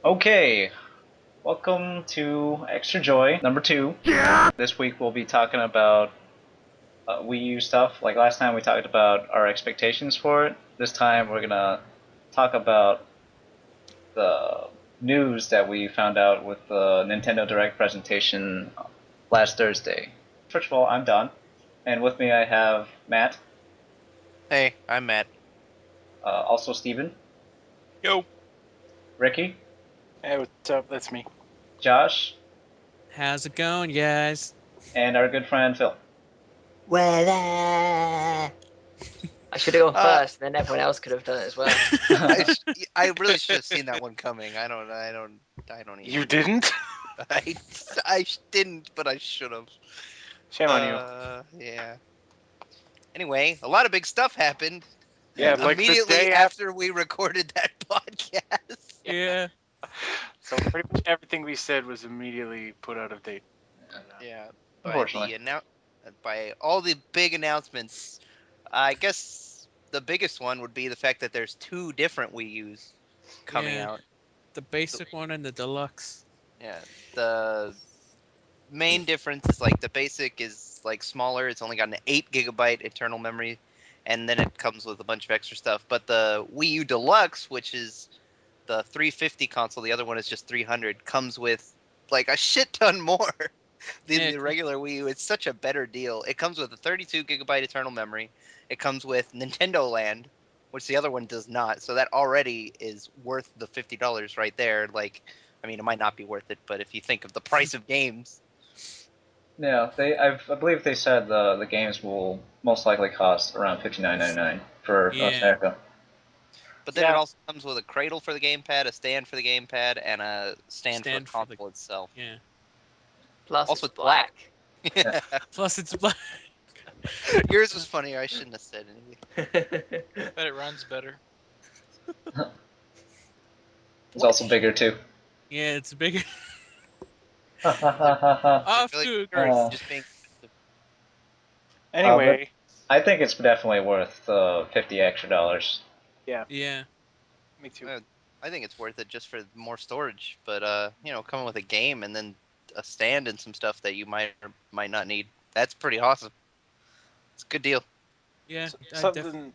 Okay, welcome to Extra Joy number 2. This week we'll be talking about Wii U stuff. Like last time we talked about our expectations for it. This time we're gonna talk about the news that we found out with the Nintendo Direct presentation last Thursday. First of all, I'm Don, and with me I have Matt, Hey, I'm Matt. also Steven, Yo. Ricky, Hey, what's up? That's me. Josh, How's it going, guys? and our good friend Phil. We're there. I should have gone Uh, first, then everyone else could have done it as well. I really should have seen that one coming. I don't even. You didn't? I didn't, but I should have. Shame on you. Yeah. Anyway, a lot of big stuff happened Yeah, like the immediately day after we recorded that podcast. Yeah. So pretty much everything we said was immediately put out of date. Yeah, Unfortunately. by all the big announcements, I guess the biggest one would be the fact that there's two different Wii U's coming Yeah. out. The basic one and the deluxe. Yeah, the main difference is like the basic is like smaller. It's only got an 8 GB internal memory, and then it comes with a bunch of extra stuff. But the Wii U Deluxe, which is the 350 console, the other one is just 300, comes with like a shit ton more than Yeah. the regular Wii U. It's such a better deal. It comes with a 32 GB internal memory. It comes with Nintendo Land, which the other one does not. So that already is worth the $50 right there. Like, I mean, it might not be worth it, but if you think of the price of games. Yeah, I believe they said the games will most likely cost around $59.99 for North Yeah. America. But then it Yeah, also comes with a cradle for the gamepad, a stand for the gamepad, and a stand for the Stand for the. console itself. Yeah. Plus, Also, it's it's black. black. Yeah. Plus, it's black. Yours was funnier. I shouldn't have said anything. but it runs better. It's also bigger too. Yeah, it's bigger. They're, they're Off really to a great. Uh, just being expensive. but Anyway, I think it's definitely worth $50 extra. yeah, Yeah. me too. I think it's worth it just for more storage. But coming with a game and then a stand and some stuff that you might or might not need. That's pretty awesome. It's a good deal. Yeah. Something.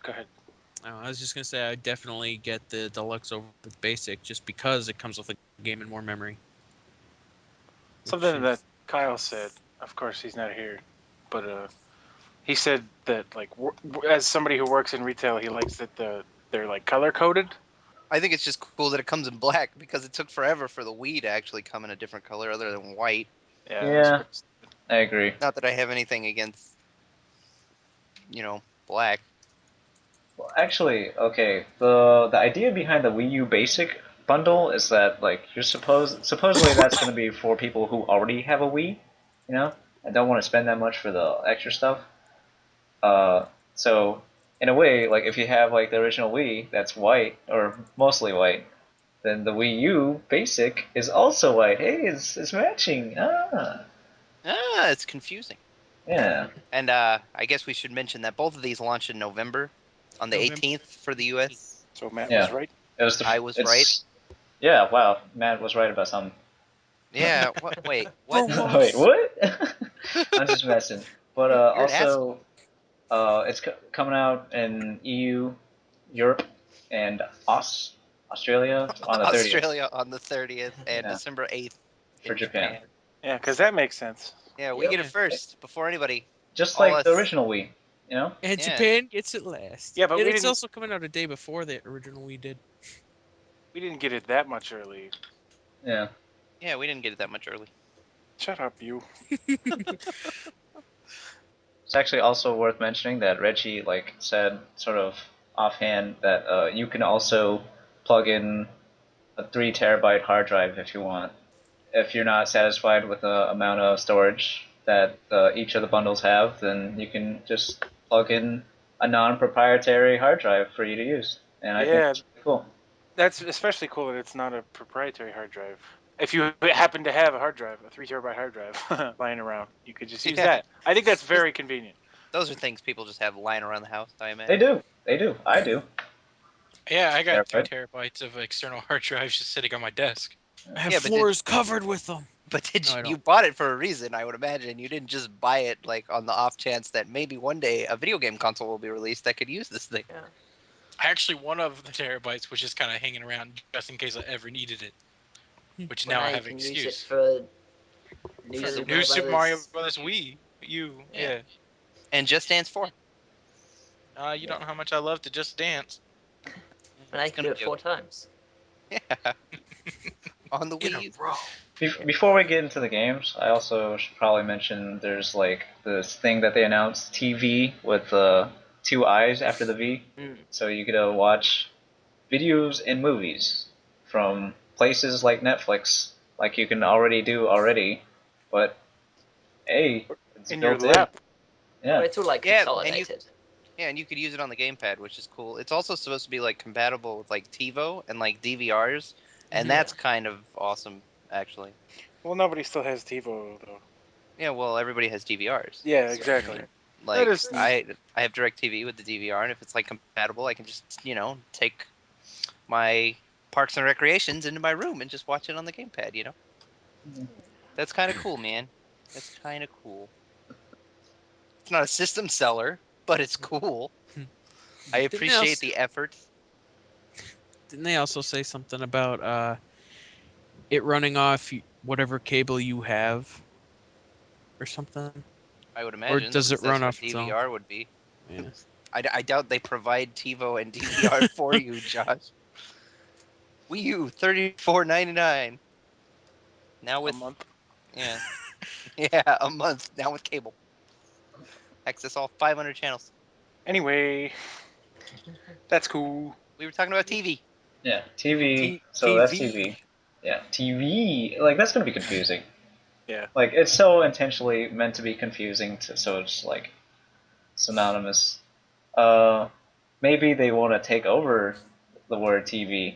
Go ahead. I was just gonna say I definitely get the deluxe over the basic just because it comes with a game and more memory. Which Something that is. Kyle said. Of course, he's not here, but he said that like as somebody who works in retail, he likes that they're like color coded. I think it's just cool that it comes in black because it took forever for the Wii to actually come in a different color other than white. Yeah, that's Yeah, pretty. I agree. Not that I have anything against, black. Well, actually, okay, the idea behind the Wii U Basic bundle is that like supposedly that's going to be for people who already have a Wii, and don't want to spend that much for the extra stuff. Uh, so in a way, like if you have like the original Wii that's white or mostly white, then the Wii U Basic is also white. Hey, it's matching. Ah, It's confusing. yeah, And I guess we should mention that both of these launched in November on the November 18th for the 18th. US. So Matt was yeah. right. It was I was right. it's yeah. Wow, Matt was right about something. Yeah, what? Wait, what? For Wait, once. what? I'm just messing. But You're an asshole. also, it's coming out in EU, Europe, and Australia on the 30th. Australia on the 30th and Yeah, December 8th for in Japan. Japan. Yeah, because that makes sense. Yeah, we get Yep. it Yeah. first before anybody. Just All like the us. original Wii, you know? And Yeah. Japan gets it last. Yeah, but And we it's didn't. also coming out a day before the original we did. We didn't get it that much early. Yeah. Yeah, we didn't get it that much early. Shut up, you. It's actually also worth mentioning that Reggie like said sort of offhand that you can also plug in a 3 terabyte hard drive if you want. If you're not satisfied with the amount of storage that each of the bundles have, then you can just plug in a non-proprietary hard drive for you to use, and I think Yeah, that's pretty cool. that's especially cool that it's not a proprietary hard drive. If you happen to have a hard drive, a 3 terabyte hard drive lying around, you could just use Yeah. that. I think that's Just, very convenient. those are things people just have lying around the house, I They imagine. do, they do, I do. Yeah, I got Terabyte. 3 terabytes of external hard drives just sitting on my desk. I have Yeah, but did floors covered with them. but did No, I you don't. bought it for a reason? I would imagine you didn't just buy it like on the off chance that maybe one day a video game console will be released that could use this thing. Yeah. Actually, one of the terabytes was just kind of hanging around just in case I ever needed it. Which Well, now I now you have an can use it excuse. for New For the Super New Mario Wii Super Mario Brothers. Brothers Wii U. Yeah. Yeah. and Just Dance 4. You don't know how much I love to just dance. Well, now you It's can gonna do it be 4 times. yeah on the In Wii a U. row. Before we get into the games, I also should probably mention there's like this thing that they announced, TV with two eyes after the V, Mm. so you get to watch videos and movies from places like Netflix, like you can already do already, but hey, it's In your built in. lap. Yeah. Well, it's all like Yeah, consolidated. and you could use it on the gamepad, which is cool. It's also supposed to be like compatible with like TiVo and like DVRs, and Mhm. that's kind of awesome actually. Well, nobody still has TiVo though. Yeah, well, everybody has DVRs. Yeah, So, I exactly. mean, That like is neat. I have DirecTV with the DVR, and if it's like compatible, I can just take my Parks and Recreations into my room and just watch it on the gamepad. That's kind of cool, man. That's kind of cool. It's not a system seller, but it's cool. I Didn't they appreciate also, the effort. didn't they also say something about it running off whatever cable you have or something? I would Or imagine, does since it run that's what off its own? DVR would be. Yeah. I doubt they provide TiVo and DVR for you, Josh. Wii U, $34.99. Now A with month. yeah, yeah, a month now with cable. Access all 500 channels. Anyway, that's cool. We were talking about TV. Yeah, TV. So that's TV. TV. Yeah, TV. Like that's gonna be confusing. Yeah. Like it's so intentionally meant to be confusing, so it's like synonymous. Uh, Maybe they want to take over the word TV.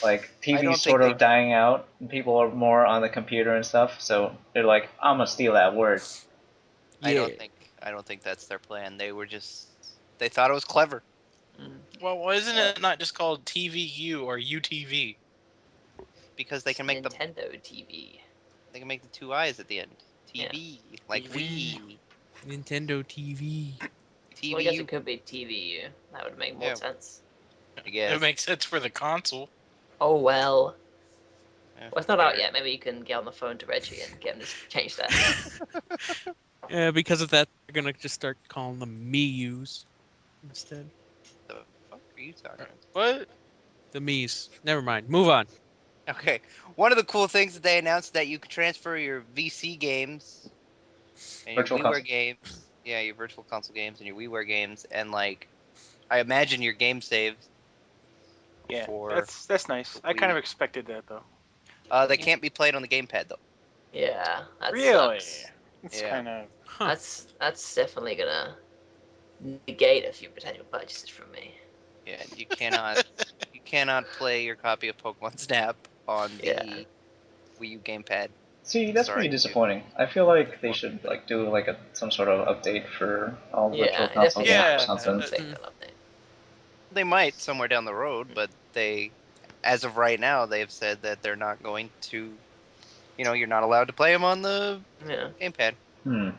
Like I TV's don't think sort they. of dying out, and people are more on the computer and stuff. So they're like, I'm gonna steal that word. I Yeah. don't think. I don't think that's their plan. They were just. They thought it was clever Mm. Well, why isn't it not just called TVU or UTV? because they It's can make the. Nintendo TV. They can make the two eyes at the end. Yeah. TV, like TV. Wii, Nintendo TV. Well, I guess TVU. it could be TVU. That would make more Yeah, sense. I It guess. makes sense for the console. Oh well. Yeah, Well, it's not out fair. yet. Maybe you can get on the phone to Reggie and get him to change that. Yeah, because of that, they're gonna just start calling them Mii's instead. The fuck are you talking about? What? The Mii's. Never mind. Move on. Okay, one of the cool things that they announced that you could transfer your VC games and your Virtual WiiWare console. games, yeah, your virtual console games and your WiiWare games, and like I imagine your game saves Yeah, for that's nice. the I kind of Wii. expected that though. They can't be played on the gamepad though. Yeah, that Really? sucks. It's Yeah, kind of Huh. That's definitely gonna negate a few potential purchases from me. yeah, you cannot play your copy of Pokemon Snap on Yeah. the Wii U gamepad. See, that's pretty Sorry, you. disappointing. I feel like they should like do like some sort of update for all virtual Yeah, console definitely games gonna or have yeah. to something. take Hmm. that update. They might somewhere down the road, but as of right now, they've said that they're not going to. You're not allowed to play them on the Yeah. gamepad. Hmm.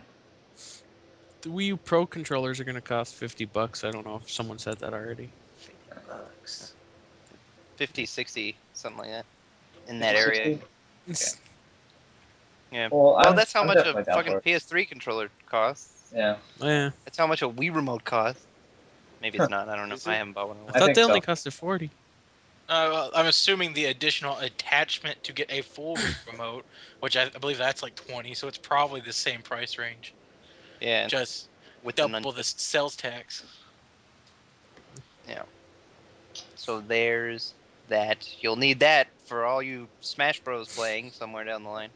The Wii U Pro controllers are gonna cost $50. I don't know if someone said that already. $50. 50, 60, something like that in that 50, area. 60? Okay. Yeah. Well, Well, I'm that's how I'm much a definitely down for fucking it. PS3 controller costs. Yeah. Yeah. That's how much a Wii remote costs. Maybe it's Huh. not. I don't know. Is I it? haven't bought one in a I while. I thought think they only so. costed 40. I'm assuming the additional attachment to get a full remote, which I believe that's like 20, so it's probably the same price range. Yeah, Just with the double the nunchuck. sales tax. Yeah. So there's that. You'll need that for all you Smash Bros. Playing somewhere down the line.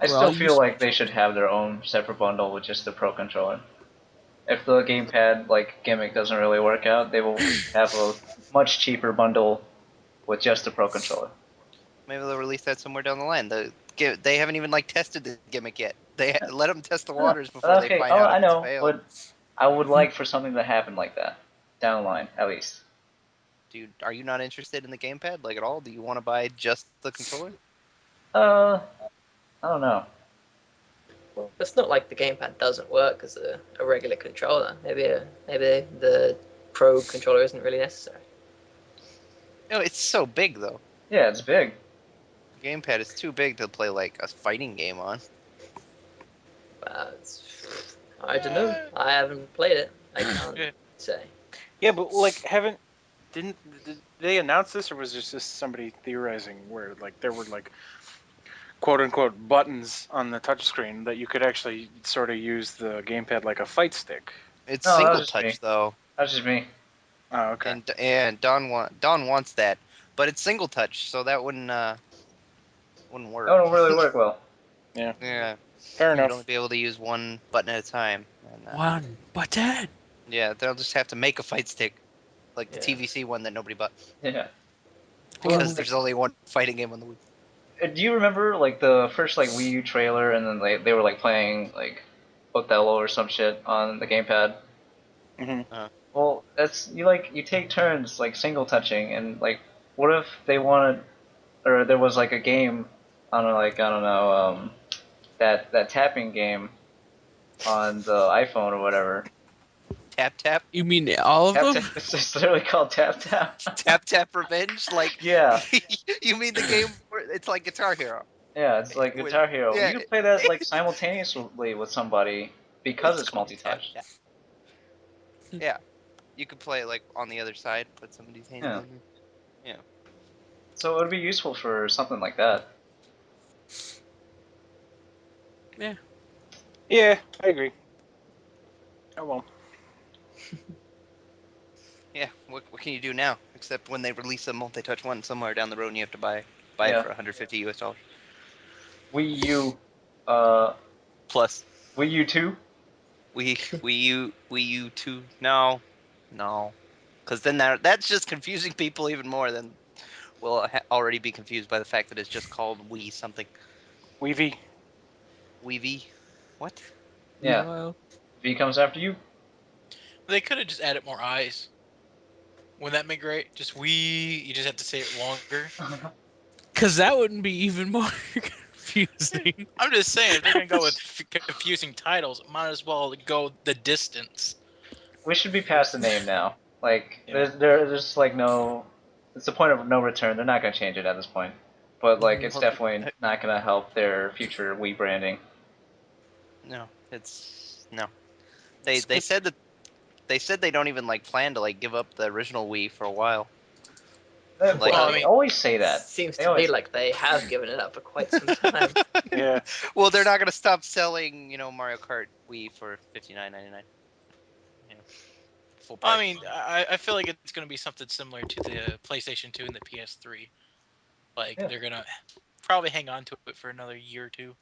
I For all still you feel like Smash they should have their own separate bundle with just the Pro controller. If the gamepad like gimmick doesn't really work out, they will have a much cheaper bundle with just the Pro controller. Maybe they'll release that somewhere down the line. They haven't even like tested the gimmick yet. They Yeah. let them test the I know. waters before they Okay. find Oh, out I if it's know, failed. but I would like for something to happen like that down the line, at least. Are you not interested in the gamepad like at all? Do you want to buy just the controller? Uh, I don't know. Well, it's not like the gamepad doesn't work as a regular controller. Maybe the Pro controller isn't really necessary. No, it's so big though. Yeah, it's big. The gamepad is too big to play like a fighting game on. I don't know. I haven't played it. I can't Yeah. say. Yeah, but like, did they announce this, or was this just somebody theorizing where like there were like quote unquote buttons on the touchscreen that you could actually sort of use the gamepad like a fight stick? It's No, that single was just me. touch though, That's just me. Oh, okay. and Don wants that, but it's single touch, so that wouldn't That work. wouldn't really work well. Yeah, Yeah, fair you'd only enough. be able to use one button at a time, and One button. yeah, they'll just have to make a fight stick like the Yeah. TVC one that nobody bought Yeah. Well, because there's only one fighting game on the Wii. do you remember like the first like Wii U trailer, and then they were like playing like Othello or some shit on the gamepad? Hmm. Well, that's you take turns like single touching, and like what if they wanted or there was like a game on like I don't know that tapping game on the iPhone or whatever. Tap tap, You mean all of Tap them? tap. It's just literally called tap tap. tap tap revenge. Like Yeah, you mean the game where it's like Guitar Hero yeah. It's like with Guitar Hero. yeah, You can play that like simultaneously with somebody because it's it's called tap multi-touch. tap. Yeah, you could play like on the other side, put somebody's hands Yeah. on there. Yeah. So it would be useful for something like that. Yeah. Yeah, I agree. Oh well. Yeah, what can you do now? Except when they release a multi-touch one somewhere down the road, and you have to buy it Yeah. for 150 US dollars Wii U, uh, plus. Wii U 2. Wii U two. No, because then that's just confusing people even more than will already be confused by the fact that it's just called Wii something. Weavy. Wii V. What? Yeah. Meanwhile, V comes after you. They could have just added more eyes. Wouldn't that be great? Just we. You just have to say it longer. because that wouldn't be even more confusing. I'm just saying, if they're gonna go with confusing titles, might as well go the distance. We should be past the name now. Like, Yeah. there's like no. It's the point of no return. They're not gonna change it at this point. But like, it's Well, definitely not gonna help their future Wii branding. no, it's no. They It's they good. said that they said they don't even like plan to like give up the original Wii for a while. Like Well, I They mean, always say that. Seems They to me always. like they have given it up for quite some time. Yeah. well, they're not gonna stop selling, Mario Kart Wii for $59.99. You know, full I price. mean, I feel like it's gonna be something similar to the PlayStation 2 and the PS3. Like Yeah. they're gonna probably hang on to it for another year or two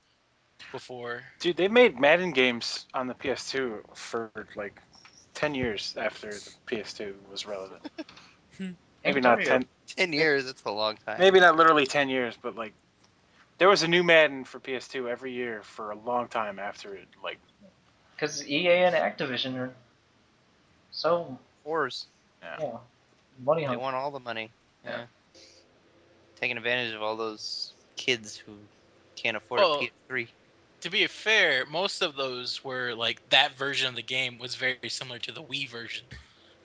before. Dude, they made Madden games on the PS2 for like 10 years after the PS2 was relevant. Hmm. And Maybe Guitar not Hero. 10, 10 years, that's a long time. maybe not literally 10 years, but like there was a new Madden for PS2 every year for a long time after it. Like, Because EA and Activision are so, Wars. yeah. yeah, money They hungry. want all the money. Yeah. Yeah. Taking advantage of all those kids who can't afford a Well, PS3. to be fair, most of those were like that version of the game was very similar to the Wii version.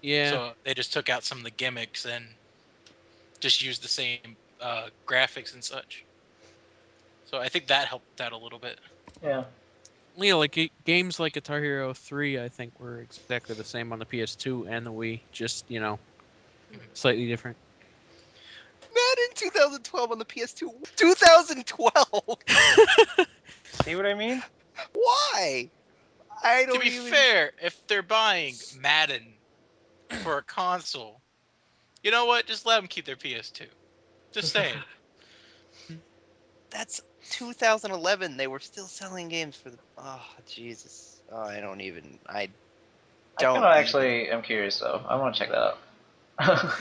Yeah. So they just took out some of the gimmicks and just used the same graphics and such. So I think that helped out a little bit. Yeah. Like games like Guitar Hero 3, I think were exactly the same on the PS2 and the Wii, just slightly different. Madden 2012 on the PS2. 2012. See what I mean? Why? I To don't be even. fair, if they're buying Madden for a console, you know what? Just let them keep their PS2. Just saying. That's 2011. They were still selling games for the. Oh Jesus. Oh, I don't even. I I kind don't of even. actually am curious though. I want to check that out.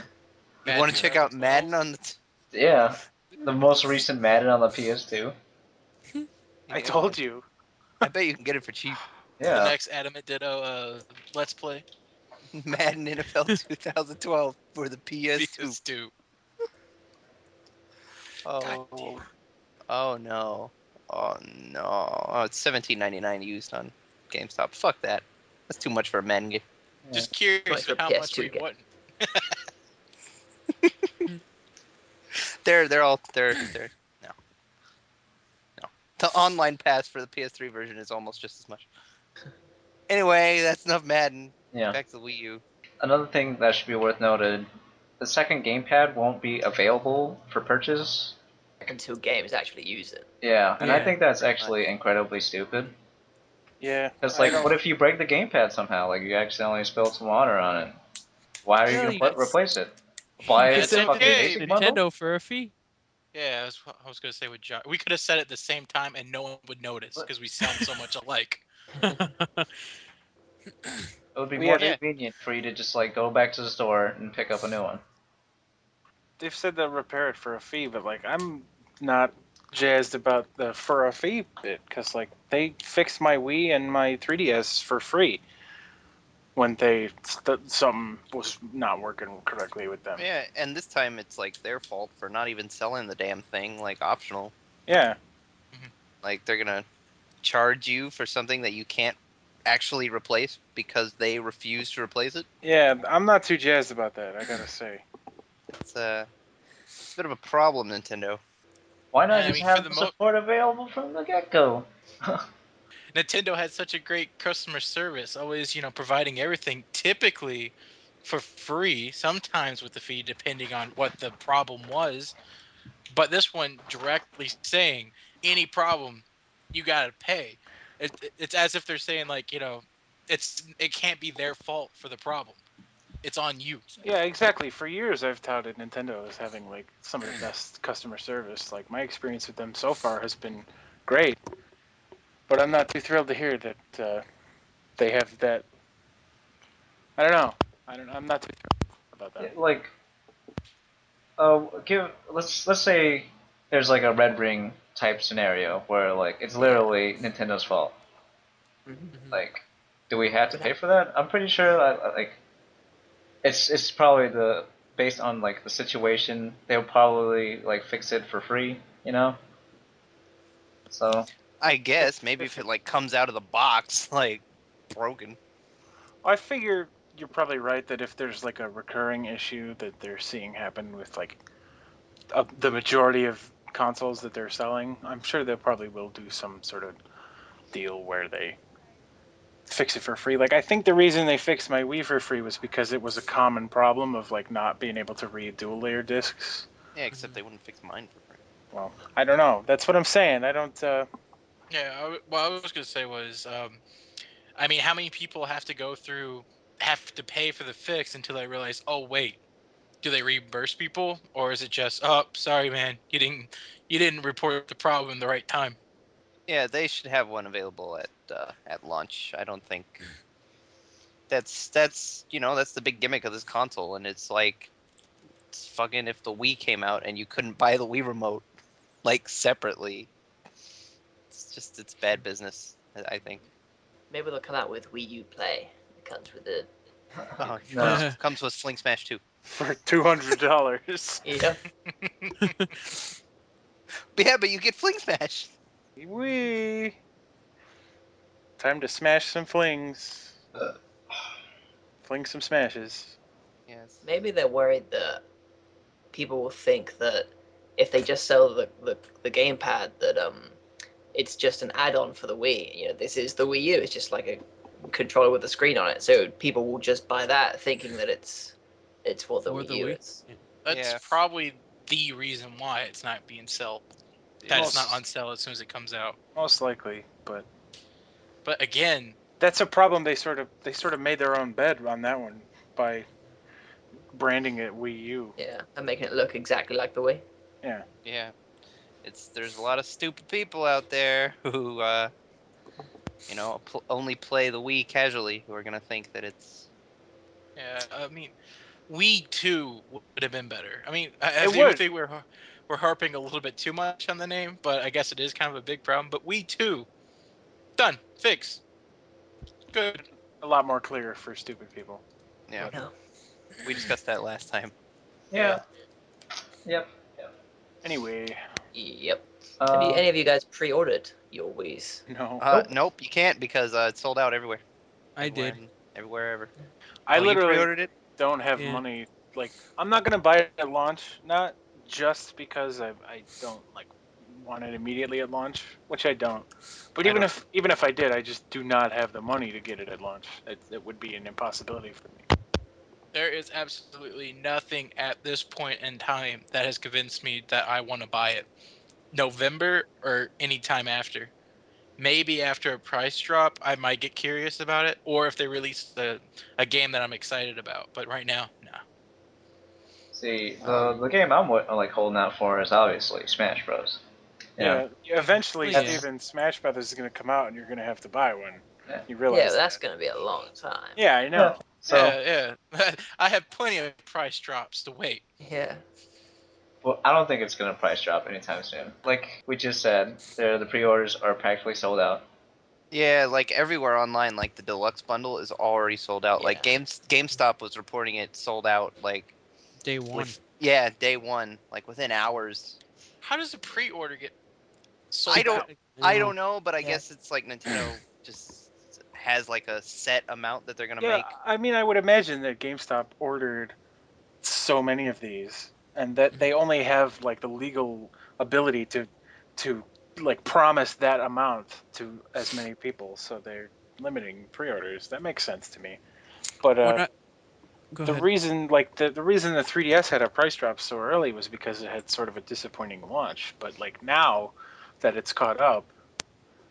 You Madden want to check out 2012. Madden on the? Yeah. The most recent Madden on the PS2. I Yeah, told you. I bet you can get it for cheap. The Yeah. next Adamant Ditto Let's Play. Madden NFL 2012 for the PS2. PS2. God Oh, damn. oh no, oh no. Oh, it's 17.99 used on GameStop. Fuck that. That's too much for a Madden game. Just Too much curious, for a how much were PS2 you game. wanting? They're no, no. The online pass for the PS3 version is almost just as much. Anyway, that's enough Madden. Yeah. Back to the Wii U. Another thing that should be worth noted: the second gamepad won't be available for purchase. Until games actually use it. Yeah, and I Yeah. think that's Pretty much. actually incredibly stupid. Yeah, Because I like, don't. what if you break the gamepad somehow? Like you accidentally spilled some water on it. Why are you Well, gonna you could, replace it? you Buy could That's the sell it fucking to okay. basic bundle? Nintendo for a fee. Yeah, I was gonna say with Josh, we could have said it at the same time and no one would notice What? because we sound so much alike. It would be Yeah, more they Yeah, convenient for you to just like go back to the store and pick up a new one. they've said they'll repair it for a fee, but like I'm not jazzed about the for a fee bit because like they fixed my Wii and my 3DS for free when something was not working correctly with them. Yeah, and this time it's like their fault for not even selling the damn thing, like optional. Yeah, Like they're gonna charge you for something that you can't actually replace because they refuse to replace it. yeah, I'm not too jazzed about that. I gotta say. It's a bit of a problem, Nintendo. Why not I just mean for have the the support available from the get go? Nintendo had such a great customer service, always providing everything typically for free, sometimes with the fee depending on what the problem was. But this one directly saying any problem, you gotta pay. It's as if they're saying like it can't be their fault for the problem. It's on you. Yeah, exactly. For years, I've touted Nintendo as having like some of the best customer service. Like my experience with them so far has been great, but I'm not too thrilled to hear that they have that. I don't know. I don't. I'm not too thrilled about Yeah, that. like, give let's say there's like a red ring type scenario where like it's Yeah. literally Nintendo's fault. Mm-hmm. Mhm. Like, do we have to Would pay for that? I'm pretty sure that like it's probably the based on like the situation they'll probably like fix it for free, you know. So I If, guess maybe if if it it, like comes out of the box like broken. I figure you're probably right that if there's like a recurring issue that they're seeing happen with like the majority of consoles that they're selling, I'm sure they probably will do some sort of deal where they fix it for free. Like I think the reason they fixed my Wii for free was because it was a common problem of like not being able to read dual layer discs. Yeah, except Mhm. they wouldn't fix mine for free. Well, I don't know. That's what I'm saying. I don't. Yeah, what I was gonna say was, I mean, how many people have to pay for the fix until they realize, oh wait, do they reimburse people, or is it just, oh, sorry, man, you didn't report the problem the right time? Yeah, they should have one available at launch. I don't think that's the big gimmick of this console, and it's like it's fucking if the Wii came out and you couldn't buy the Wii remote like separately, it's bad business. I think. maybe they'll come out with Wii U Play. It comes with the new Oh, no, controller. comes with Sling Smash 2. For $200. Yep. But yeah, but you get Fling Smash. Wee. Time to smash some flings. Fling some smashes. Yes. Maybe they're worried that people will think that if they just sell the gamepad that it's just an add-on for the Wii. You know, this is the Wii U. It's just like a controller with a screen on it. So people will just buy that, thinking that it's what the For Wii the U Wii. is. Yeah. That's Yeah. probably the reason why it's not being sell that Yeah. it's not Most on sale as soon as it comes out. most likely, but But again, that's a problem. They sort of made their own bed on that one by branding it Wii U. Yeah, and making it look exactly like the Wii. Yeah. Yeah. There's a lot of stupid people out there who only play the Wii casually who are gonna think that it's yeah, I mean, We too would have been better. I mean, I It do would. think we're harping a little bit too much on the name, but I guess it is kind of a big problem. But we too done, fix, good. A lot more clear for stupid people. Yeah, But No. we discussed that last time. Yeah. Yep. anyway, Yep. Have you Um. any of you guys pre-ordered your Wii's? no. Nope. Nope, you can't because it's sold out everywhere, I everywhere, did. and everywhere ever. I Oh, you literally pre-ordered it? don't have Yeah, money. Like, I'm not gonna buy it at launch. Not just because I don't like want it immediately at launch, which I don't. But I don't. even if I did, I just do not have the money to get it at launch. It would be an impossibility for me. There is absolutely nothing at this point in time that has convinced me that I want to buy it. November or any time after. Maybe after a price drop, I might get curious about it, or if they release a game that I'm excited about. But right now, no. See, the Um, the game I'm like holding out for is obviously Smash Bros. You know. Yeah, eventually, well, yeah. That's Steven, Smash Brothers is gonna come out, and you're gonna have to buy one. yeah. You Yeah, realize but that's that? going to be a long time. Yeah, I Yeah. know. So, Yeah, yeah. I have plenty of price drops to wait. Yeah. well, I don't think it's gonna price drop anytime soon. Like we just said, the pre-orders are practically sold out. yeah, like everywhere online, like the deluxe bundle is already sold out. Like Yeah. GameStop was reporting it sold out like Day one. with yeah, day one, like within hours. How does a pre-order get I sold don't out? I don't know, but I Yeah. guess it's like Nintendo just has like a set amount that they're gonna Yeah, make. I mean, I would imagine that GameStop ordered so many of these, and that they only have like the legal ability to like promise that amount to as many people, so they're limiting pre-orders. That makes sense to me. But What I go the ahead. reason like the reason the 3DS had a price drop so early was because it had sort of a disappointing launch. But like now that it's caught up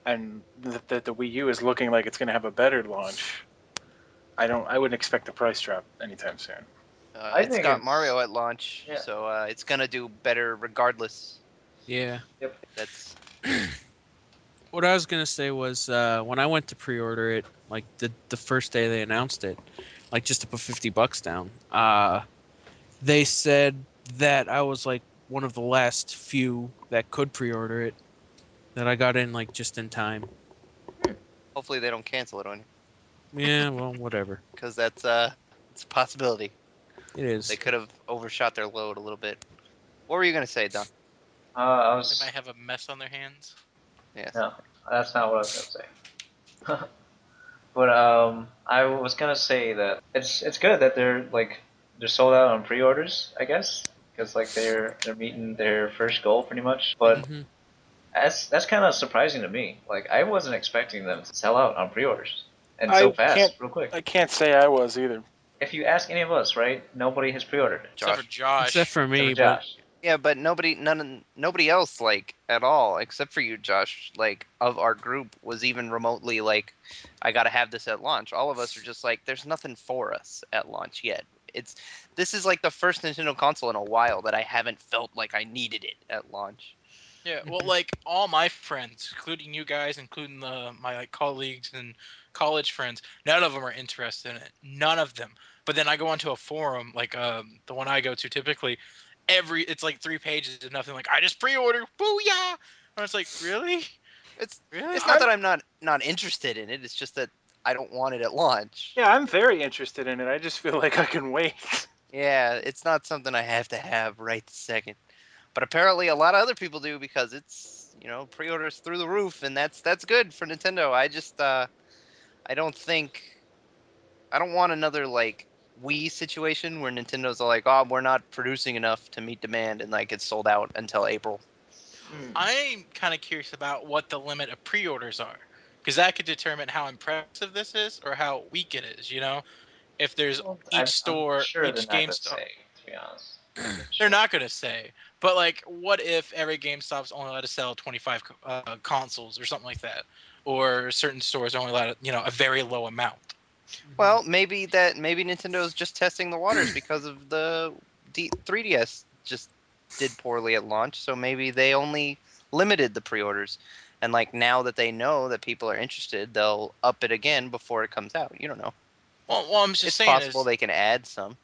and that the Wii U is looking like it's going to have a better launch, I wouldn't expect a price drop anytime soon. I It's think got it's Mario at launch, yeah. so it's gonna do better regardless. Yeah. Yep. That's What I was gonna say was when I went to pre-order it, like the first day they announced it, like just to put $50 down. They said that I was like one of the last few that could pre-order it. That I got in like just in time. Hmm. hopefully they don't cancel it on you Yeah, well, whatever. because that's it's a possibility. It They is. could have overshot their load a little bit. What were you gonna say, Don? I They was might have a mess on their hands. Yes. no, that's not what I was gonna say. But I was gonna say that it's good that they're sold out on pre-orders, I guess, because like they're meeting their first goal pretty much. But Hmm. that's kind of surprising to me. Like I wasn't expecting them to sell out on pre-orders and so I can't fast, real quick. I can't say I was either. If you ask any of us, right, nobody has pre-ordered it Except for Josh. Except Josh. for except for me, but Josh. Yeah, but nobody else like at all except for you, Josh. Like of our group was even remotely like, I gotta have this at launch. All of us are just like, there's nothing for us at launch yet. It's this is like the first Nintendo console in a while that I haven't felt like I needed it at launch. Yeah, well, Mhm. like all my friends, including you guys, including my like colleagues and college friends, none of them are interested in it. None of them. But then I go onto a forum, like the one I go to typically, it's like 3 pages of nothing. Like I just pre-ordered, booyah! And it's like, really, It's really? it's not I'm that I'm not interested in it. It's just that I don't want it at launch. Yeah, I'm very interested in it. I just feel like I can wait. Yeah, it's not something I have to have right this second. But apparently a lot of other people do because it's, pre-orders through the roof and that's good for Nintendo. I don't think I don't want another like Wii situation where Nintendo's like, "Oh, we're not producing enough to meet demand," and like it's sold out until April. Hmm. I'm kind of curious about what the limit of pre-orders are, because that could determine how impressive this is or how weak it is. If there's Well, each I'm store, sure they're each not gonna GameStop, say, to be honest. I'm they're sure. not going to say. But like, what if every GameStop's only allowed to sell 25 consoles or something like that, or certain stores are only allowed, a very low amount. Mhm. Well, maybe Nintendo's just testing the waters because of the 3DS just did poorly at launch, so maybe they only limited the pre-orders. And like now that they know that people are interested, they'll up it again before it comes out. You don't know. Well, I'm just It's saying possible is they can add some.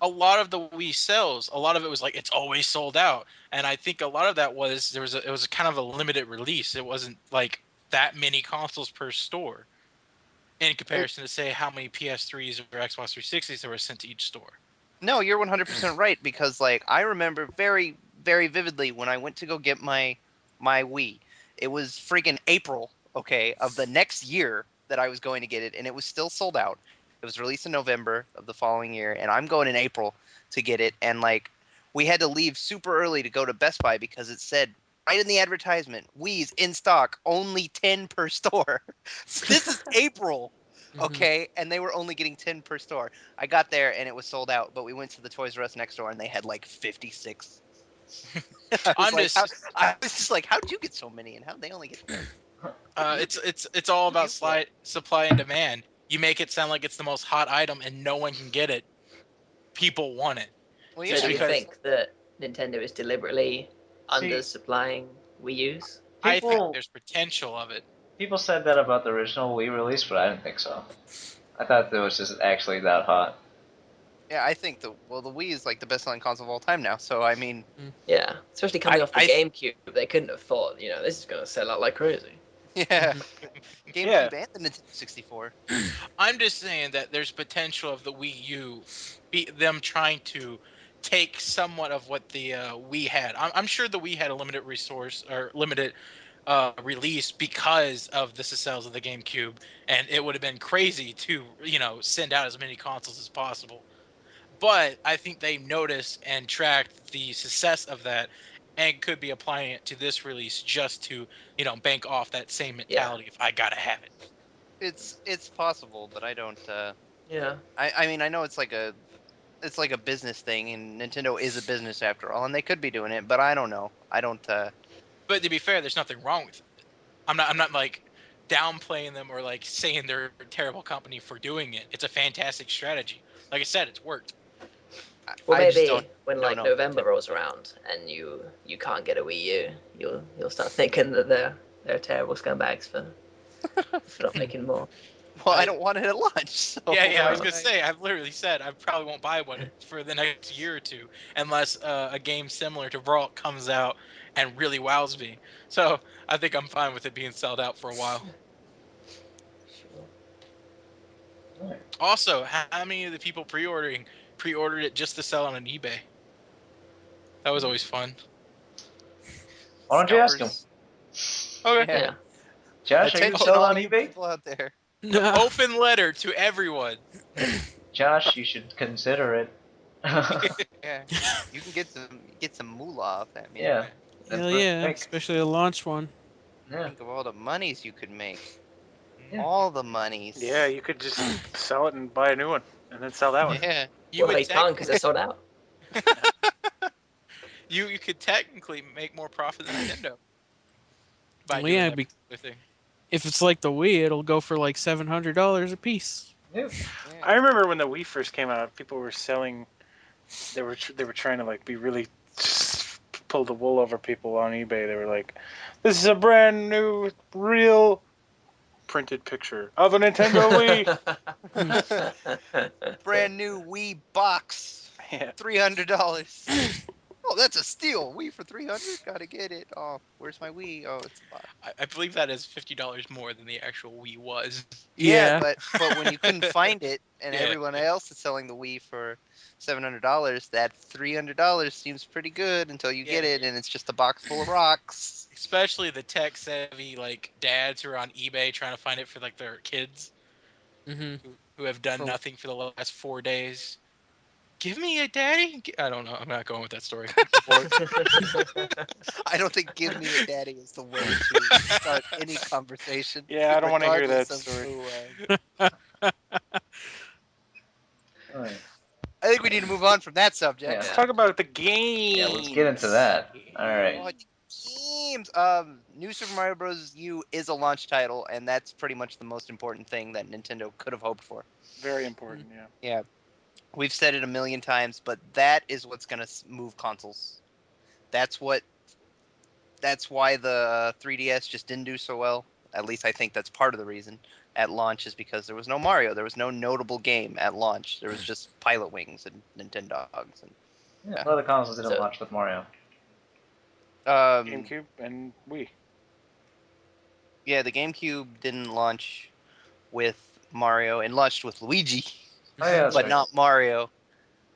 a lot of the Wii sales, a lot of it was like it's always sold out, and I think a lot of that was it was a kind of a limited release. It wasn't like that many consoles per store. in comparison to say how many PS3s or Xbox 360s that were sent to each store. No, you're 100% right because like I remember very very vividly when I went to go get my Wii. It was friggin' April, okay, of the next year that I was going to get it and it was still sold out. It was released in November of the following year and I'm going in April to get it and like we had to leave super early to go to Best Buy because it said right in the advertisement, Wii's in stock, only 10 per store. This is April. Mhm. Okay, and they were only getting 10 per store. I got there and it was sold out, but we went to the Toys R Us next door and they had like 56. I was I'm like, how? just I was just like, how'd you get so many, and how'd they only get 10? What do you do? it's all What do about you get? supply and demand. You make it sound like it's the most hot item and no one can get it. People want it Well, So just yeah, do you because think that Nintendo is deliberately See, undersupplying Wii U's? I think people there's potential of it. people said that about the original Wii release, but I didn't think so. I thought it was just actually that hot. yeah. I think the Wii is like the best-selling console of all time now. So I mean, Yeah, especially coming off the I GameCube, they couldn't have thought, this is going to sell out like crazy. yeah, Mhm. Yeah. GameCube and the Nintendo 64. I'm just saying that there's potential of the Wii U, them trying to take somewhat of what the Wii had. I'm sure the Wii had a limited resource or limited release because of the success of the GameCube, and it would have been crazy to send out as many consoles as possible. But I think they noticed and tracked the success of that, and could be applying it to this release just to bank off that same Yeah, mentality. If I gotta have it. It's possible, but I don't. yeah, I mean, I know it's like a business thing, and Nintendo is a business after all, and they could be doing it, but I don't know. I don't. But to be fair, there's nothing wrong with it. I'm not like downplaying them or like saying they're a terrible company for doing it. It's a fantastic strategy. Like I said, it's worked. well, I just don't maybe when don't like know if November Nintendo rolls would. around and you can't get a Wii U, you'll start thinking that they're terrible scumbags for not making more. Well, I I don't want it at launch, so Yeah, I why was No. gonna would I? say I've literally said I probably won't buy one for the next year or two unless a game similar to Brawl comes out and really wows me. So I think I'm fine with it being sold out for a while. Sure. Alright. Also, how many of the people pre-ordered it just to sell on eBay? That was always fun. Why don't you ask him? Scalpers. Okay. Yeah, Yeah. Josh, are you attention, selling all on you eBay? people out there. Nah. Open letter to everyone. Josh, you should consider it. Yeah, you can get some moolah off that, man. Yeah, that's Hell what yeah, I think. especially a launch one. Yeah, Think of all the monies you could make. yeah. Mm. All the Yeah, monies. you could just sell it and buy a new one, and then sell that one. Yeah. You Well, would you can't because they're sold out. you could technically make more profit than Nintendo by Well, doing yeah, that particular thing. if it's like the Wii, it'll go for like $700 a piece. Yeah. Yeah. I remember when the Wii first came out, people were selling. They were trying to like be really pull the wool over people on eBay. They were like, "This is a brand new, real printed picture of a Nintendo Wii." Hmm. Brand new Wii box. Yeah, $300. Oh, that's a steal. Wii for 300. Gotta get it. Oh, where's my Wii? Oh, it's a box. I believe that is $50 more than the actual Wii was. Yeah, Yeah. but when you couldn't find it, and Yeah, everyone else is selling the Wii for $700, that $300 seems pretty good until you get yeah. it, and it's just a box full of rocks. Especially the tech savvy like dads who are on eBay trying to find it for like their kids Hmm. who have done For nothing for the last 4 days. Give me a daddy. I don't know. I'm not going with that story. for I don't think "Give Me a Daddy" is the way to start any conversation, yeah. I don't want to hear that regardless of story. who. All right. I think we need to move on from that Yeah. Let's subject. Yeah. talk about the Yeah. Let's get into games. that. All right. Oh, games. New Super Mario Bros. U is a launch title, and that's pretty much the most important thing that Nintendo could have hoped for. Very important. Yeah. Yeah, we've said it a million times, but that is what's gonna move consoles. That's what. That's why the 3DS just didn't do so well. At least I think that's part of the reason at launch is because there was no Mario. There was no notable game at launch. There was just Pilot Wings and Nintendogs and Yeah. yeah. A lot of consoles didn't So launch with Mario. Um, GameCube and Wii. yeah, the GameCube didn't launch with Mario and launched with Luigi, Oh yeah, that's but right. not Mario.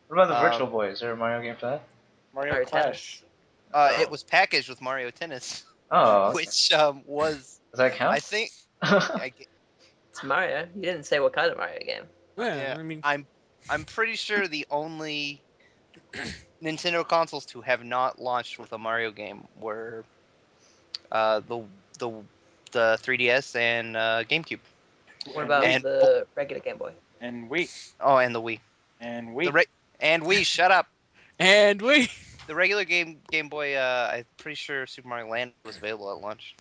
What about the Virtual Um, Boy? Is there a Mario game for that? Mario Mario Clash. Tennis. it was packaged with Mario Tennis, Oh, okay. which was, Does that count? I think, I, g- It's Mario. You didn't say what kind of Mario game. Yeah, yeah, I mean, I'm pretty sure the only Nintendo consoles to have not launched with a Mario game were uh, the the the 3DS and GameCube, What And about Wii. and the regular Game Boy? And Wii. and the Wii. And The Wii. re- and Wii, shut up. and we. The regular Game Boy. I'm pretty sure Super Mario Land was available at launch.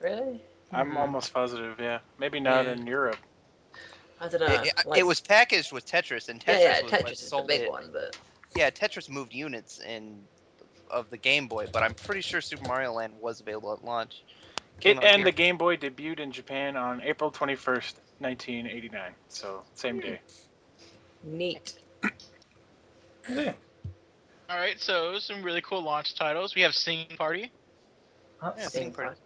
Really? I'm Hmm. almost positive, yeah. Maybe not Yeah. in Europe. I don't It, know. it, Like, it was packaged with Tetris, and yeah, yeah. Tetris was what Tetris is the sold big it. one, but Yeah, Tetris moved units in of the Game Boy, but I'm pretty sure Super Mario Land was available at launch. Came It out and here. the Game Boy debuted in Japan on April 21st, 1989. So, same day. neat. Yeah. All right, so some really cool launch titles. We have Singing Party, Yeah, Sing Singing Party.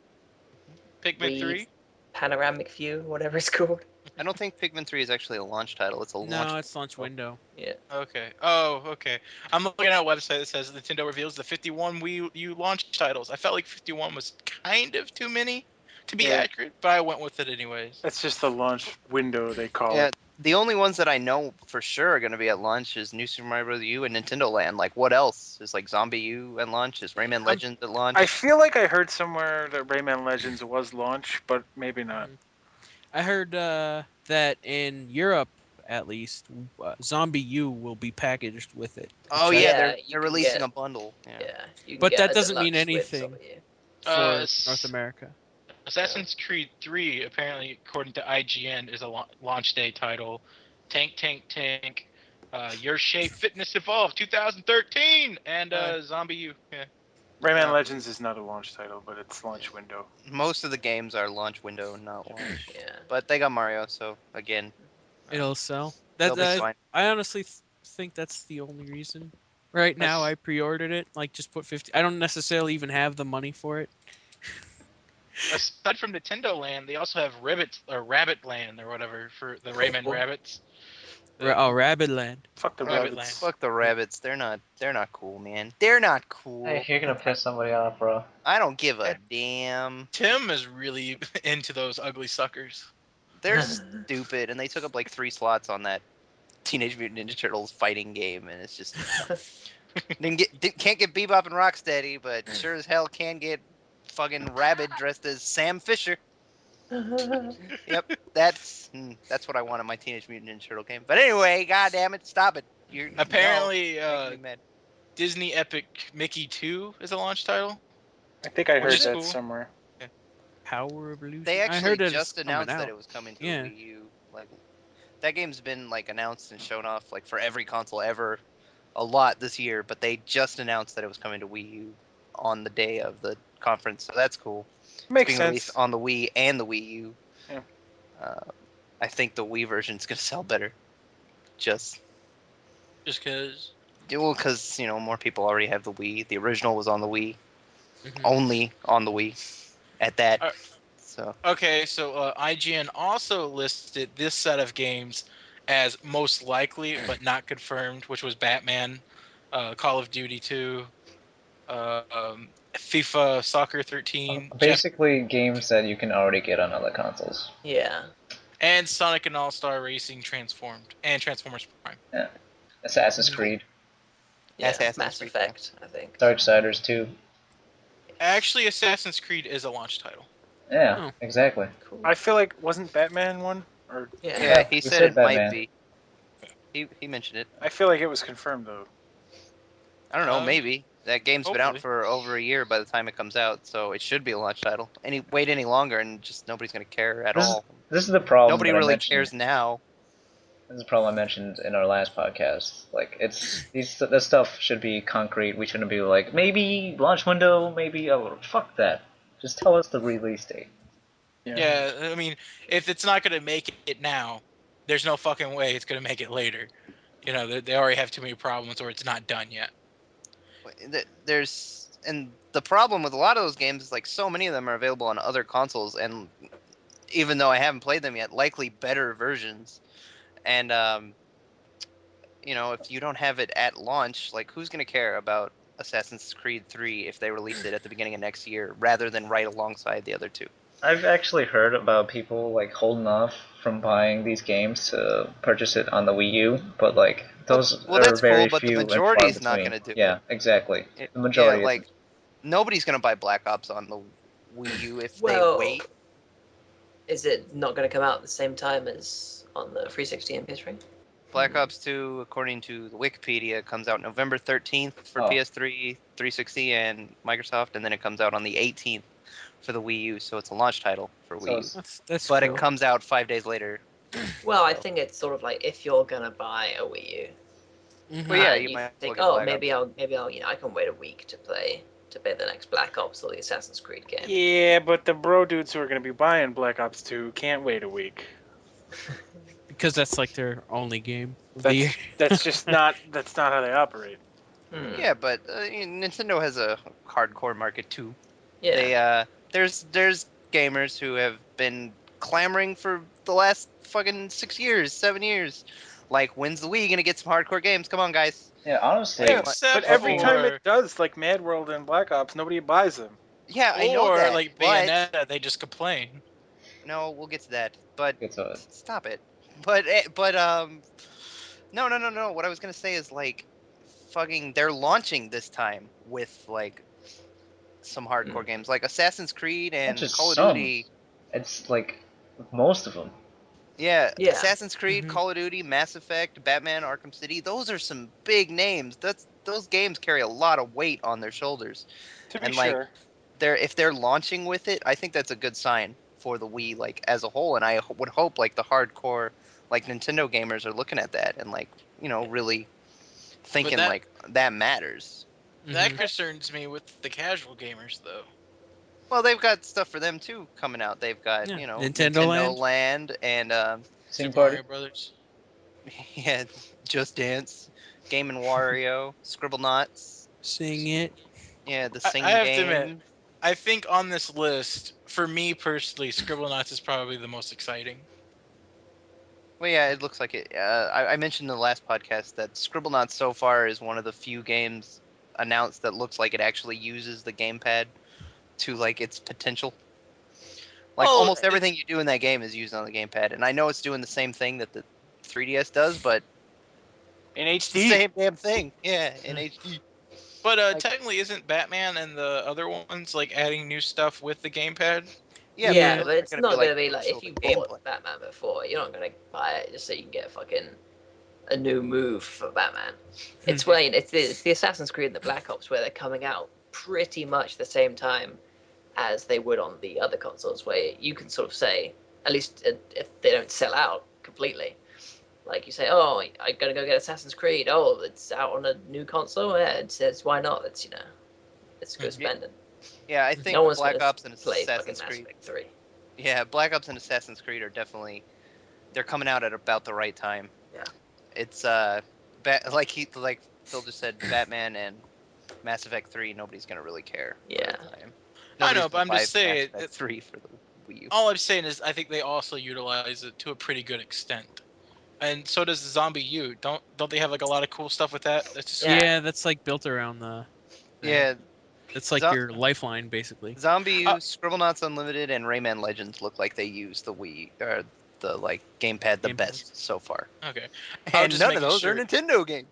part. Pikmin Wii 3. Panoramic View, whatever it's called. I don't think Pikmin 3 is actually a launch title. It's a launch. No, it's launch window. Yeah. Okay. Oh, okay. I'm looking at a website that says Nintendo reveals the 51 Wii U launch titles. I felt like 51 was kind of too many to be Yeah. accurate, but I went with it anyways. It's just the launch window, they call Yeah, it. the only ones that I know for sure are going to be at launch is New Super Mario Bros. U and Nintendo Land. Like, what else? Is like Zombie U at launch? Is Rayman Legends at launch? I feel like I heard somewhere that Rayman Legends was launch, but maybe not. Mhm. I heard that in Europe, at least, Zombie U will be packaged with it. Oh Which I, yeah, Yeah, you they're can releasing get. a bundle. Yeah. Yeah, you can but get that a doesn't mean deluxe with anything W. for North S- America. Assassin's Creed 3, apparently, according to IGN, is a launch day title. Tank, Tank, Tank. Your Shape Fitness Evolved 2013 and Zombie U. Yeah. Rayman Uh, Legends is not a launch title, but it's launch window. most of the games are launch window, not launch. Yeah. But they got Mario, so again, It'll sell. they'll That be So, fine. I honestly think that's the only reason. Right now, as- I pre-ordered it. Like, just put 50. I don't necessarily even have the money for it. aside from Nintendo Land, they also have Rabbit Land or whatever for the Rayman Cool. Rabbits. Oh, Rabbit Land. Fuck the Rabbit rabbits. Land. Fuck the rabbits. They're not cool, man. They're not Hey, cool. you're gonna piss somebody off, bro. I don't give a damn. Tim is really into those ugly suckers. They're stupid, and they took up like 3 slots on that Teenage Mutant Ninja Turtles fighting game, and it's just can't get Bebop and Rocksteady, but sure as hell can get fucking Rabbit dressed as Sam Fisher. Yep, that's what I want in my Teenage Mutant Ninja Turtle game. But anyway, god damn it, stop it. You're no Apparently, making me mad. Disney Epic Mickey 2 is a launch title, I think I which heard is that cool. somewhere. Power They Evolution. I actually heard that it's just coming announced that out. it was coming to the Yeah. Wii U. Like that game's been like announced and shown off like for every console ever a lot this year, but they just announced that it was coming to Wii U on the day of the conference, so that's cool. It's Makes being released sense. on the Wii and the Wii U. Yeah. Uh, I think the Wii version's gonna sell better. Just Just because. well, because more people already have the Wii. The original was on the Wii, Hmm. only on the Wii at that. So Okay, so IGN also listed this set of games as most likely but not confirmed, which was Batman, Call of Duty 2, FIFA Soccer 13, Basically, games that you can already get on other consoles. yeah. and Sonic and All Star Racing Transformed, and Transformers Prime. Yeah. Assassin's Mhm. Creed, Yeah. Assassin's Mass Creed. Yeah. Effect, I think. Darksiders 2. Actually, Assassin's Creed is a launch title. Yeah, Oh. exactly. Cool. I feel like wasn't Batman one? Or Yeah. Yeah, Yeah, he we said said it might Batman. be. He mentioned it. I feel like it was confirmed though. I don't know, maybe. That game's been out Hopefully. for over a year by the time it comes out, so it should be a launch title. Wait any longer and just nobody's gonna care at This is all. this is the problem Nobody that I really mentioned. cares now. This is the problem I mentioned in our last podcast. Like, this stuff should be concrete. We shouldn't be like, maybe launch window, maybe. Oh, fuck that. Just tell us the release date. Yeah, I mean, if it's not going to make it now, there's no fucking way it's going to make it later. They already have too many problems, or it's not done yet. And the problem with a lot of those games is like so many of them are available on other consoles, and even though I haven't played them yet, likely better versions. And if you don't have it at launch, like who's gonna care about Assassin's Creed 3 if they release it at the beginning of next year rather than right alongside the other two? I've actually heard about people like holding off from buying these games to purchase it on the Wii U, but like Well, those well, are that's cool, very but the few and far majority's not between. gonna do it. Yeah, exactly. The Yeah, majority like isn't. nobody's gonna buy Black Ops on the Wii U if they Well, wait. is it not going to come out at the same time as on the 360 and PS3? Black Ops 2, according to the Wikipedia, comes out November 13th for Oh, PS3, 360, and Microsoft, and then it comes out on the 18th for the Wii U, so it's a launch title for so Wii U. it's That's But it cool. comes out 5 days later. Well, I So, think it's sort of like if you're going to buy a Wii U, well, Hmm. yeah, and you you might as well think, get oh, Black Ops. I can wait a week to play the next Black Ops or the Assassin's Creed game. Yeah, but the bro dudes who are going to be buying Black Ops 2 can't wait a week. Because that's like their only game of the year. That's not how they operate. Hmm. Yeah, but Nintendo has a hardcore market too. Yeah. There's gamers who have been clamoring for the last fucking 6 years, 7 years. Like, when's the Wii gonna get some hardcore games? Come on, guys. yeah. And Yeah, Honestly, but Except every fucking time it for does, like Mad World and Black Ops, nobody buys them. yeah, I know or that, like but Bayonetta, they just complain. no, we'll get to that. But get to it. stop it. But no, no, no, no. What I was gonna say is like, fucking, they're launching this time with like some Hmm. hardcore games, like Assassin's Creed Not and just Call of some. Duty. It's like most of them. Yeah, Yeah. Assassin's Creed, Hmm. Call of Duty, Mass Effect, Batman, Arkham City. Those are some big names. Those games carry a lot of weight on their shoulders. To be And like, sure, if they're launching with it, I think that's a good sign for the Wii, like as a whole. And I would hope like the hardcore like Nintendo gamers are looking at that and like really But thinking that like that matters. that Hmm. concerns me with the casual gamers though. Well, they've got stuff for them too coming out. They've got Yeah. Nintendo Nintendo Land. Land and Sing Super party. Mario Brothers. yeah, Just Dance, Game and Wario, Scribblenauts. Sing it. Yeah, the I singing have to admit, game. I think on this list, for me personally, Scribblenauts is probably the most exciting. Well, yeah, it looks like it. I mentioned in the last podcast that Scribblenauts so far is one of the few games announced that looks like it actually uses the gamepad to like its potential. Like Well, almost everything you do in that game is used on the gamepad, and I know it's doing the same thing that the 3DS does, but in it's the HD. same damn thing. Yeah, in Hmm. HD. but Like, technically, isn't Batman and the other ones like adding new stuff with the gamepad? yeah, but Yeah, Yeah. those but are it's going to be not like going to be like crucial if to you gameplay. bought Batman before, you're not going to buy it just so you can get a new move for Batman. It's Hmm. when it's the Assassin's Creed and the Black Ops where they're coming out pretty much the same time as they would on the other consoles, where you can sort of say, at least if they don't sell out completely, like you say, oh, I'm gonna go get Assassin's Creed. Oh, it's out on a new console. Yeah, it says why not? It's good Mhm. Yeah, spending. yeah, I No think one's Black gonna Ops and play fucking Assassin's Mass Creed. Effect 3. Yeah, Black Ops and Assassin's Creed are definitely they're coming out at about the right time. Yeah. It's like Phil just said, Batman and Mass Effect 3. Nobody's gonna really care by the Yeah. time. I Nobody's know, but gonna I'm buy just Mass saying. Effect 3 for the Wii U. All I'm saying is, I think they also utilize it to a pretty good extent, and so does Zombie U. Don't they have like a lot of cool stuff with that? That's just Yeah. Yeah, that's like built around the that. Yeah, That's like Zo- your lifeline, basically. Zombie uh, U, Scribblenauts Unlimited, and Rayman Legends look like they use the Wii or the like gamepad the Gamepad. best so far, okay. I was and just none of making those are sure. Nintendo games.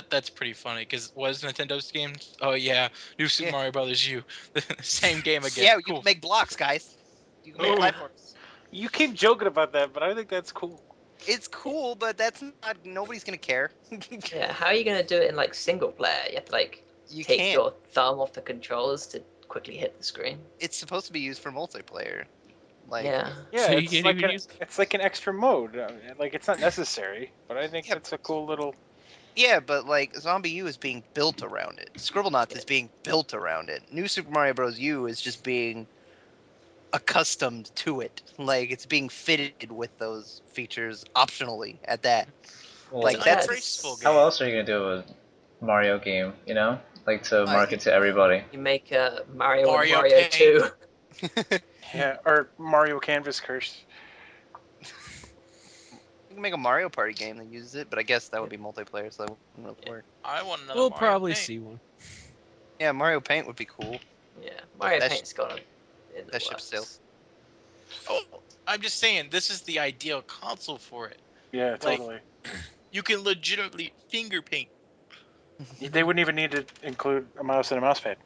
That's pretty funny because was Nintendo's games? Oh yeah, New Super Yeah, Mario Brothers U, same game again. yeah, you can Cool. make blocks, guys. You can make Yeah, Oh, platforms. you keep joking about that, but I think that's cool. It's cool, but that's not. Nobody's gonna care. Yeah. How are you gonna do it in like single player? You have to like You take can't. your thumb off the controllers to quickly hit the screen. It's supposed to be used for multiplayer. Like, Yeah. Yeah, So you can't even use. it's like an extra mode. Like it's not necessary, but I think yeah, that's a cool little. yeah, but like Zombie U is being built around it. Scribblenauts is being built around it. New Super Mario Bros. U is just being accustomed to it. Like it's being fitted with those features optionally at that. it's Well, an Like that's untraceable That's how game. else are you gonna do a Mario game? You know, like to uh, market to everybody. you make Mario and Mario Wario Paint. 2. Yeah, or Mario Canvas Curse. You can make a Mario Party game that uses it, but I guess that would be multiplayer, so that wouldn't really Yeah. work. I want another We'll Mario probably Paint. see one. Yeah, Mario Paint would be cool. Yeah, Mario That Paint's got in the that ship's sailed. works. Oh, I'm just saying, this is the ideal console for it. Yeah, Like, totally. you can legitimately finger paint. They wouldn't even need to include a mouse and a mouse pad.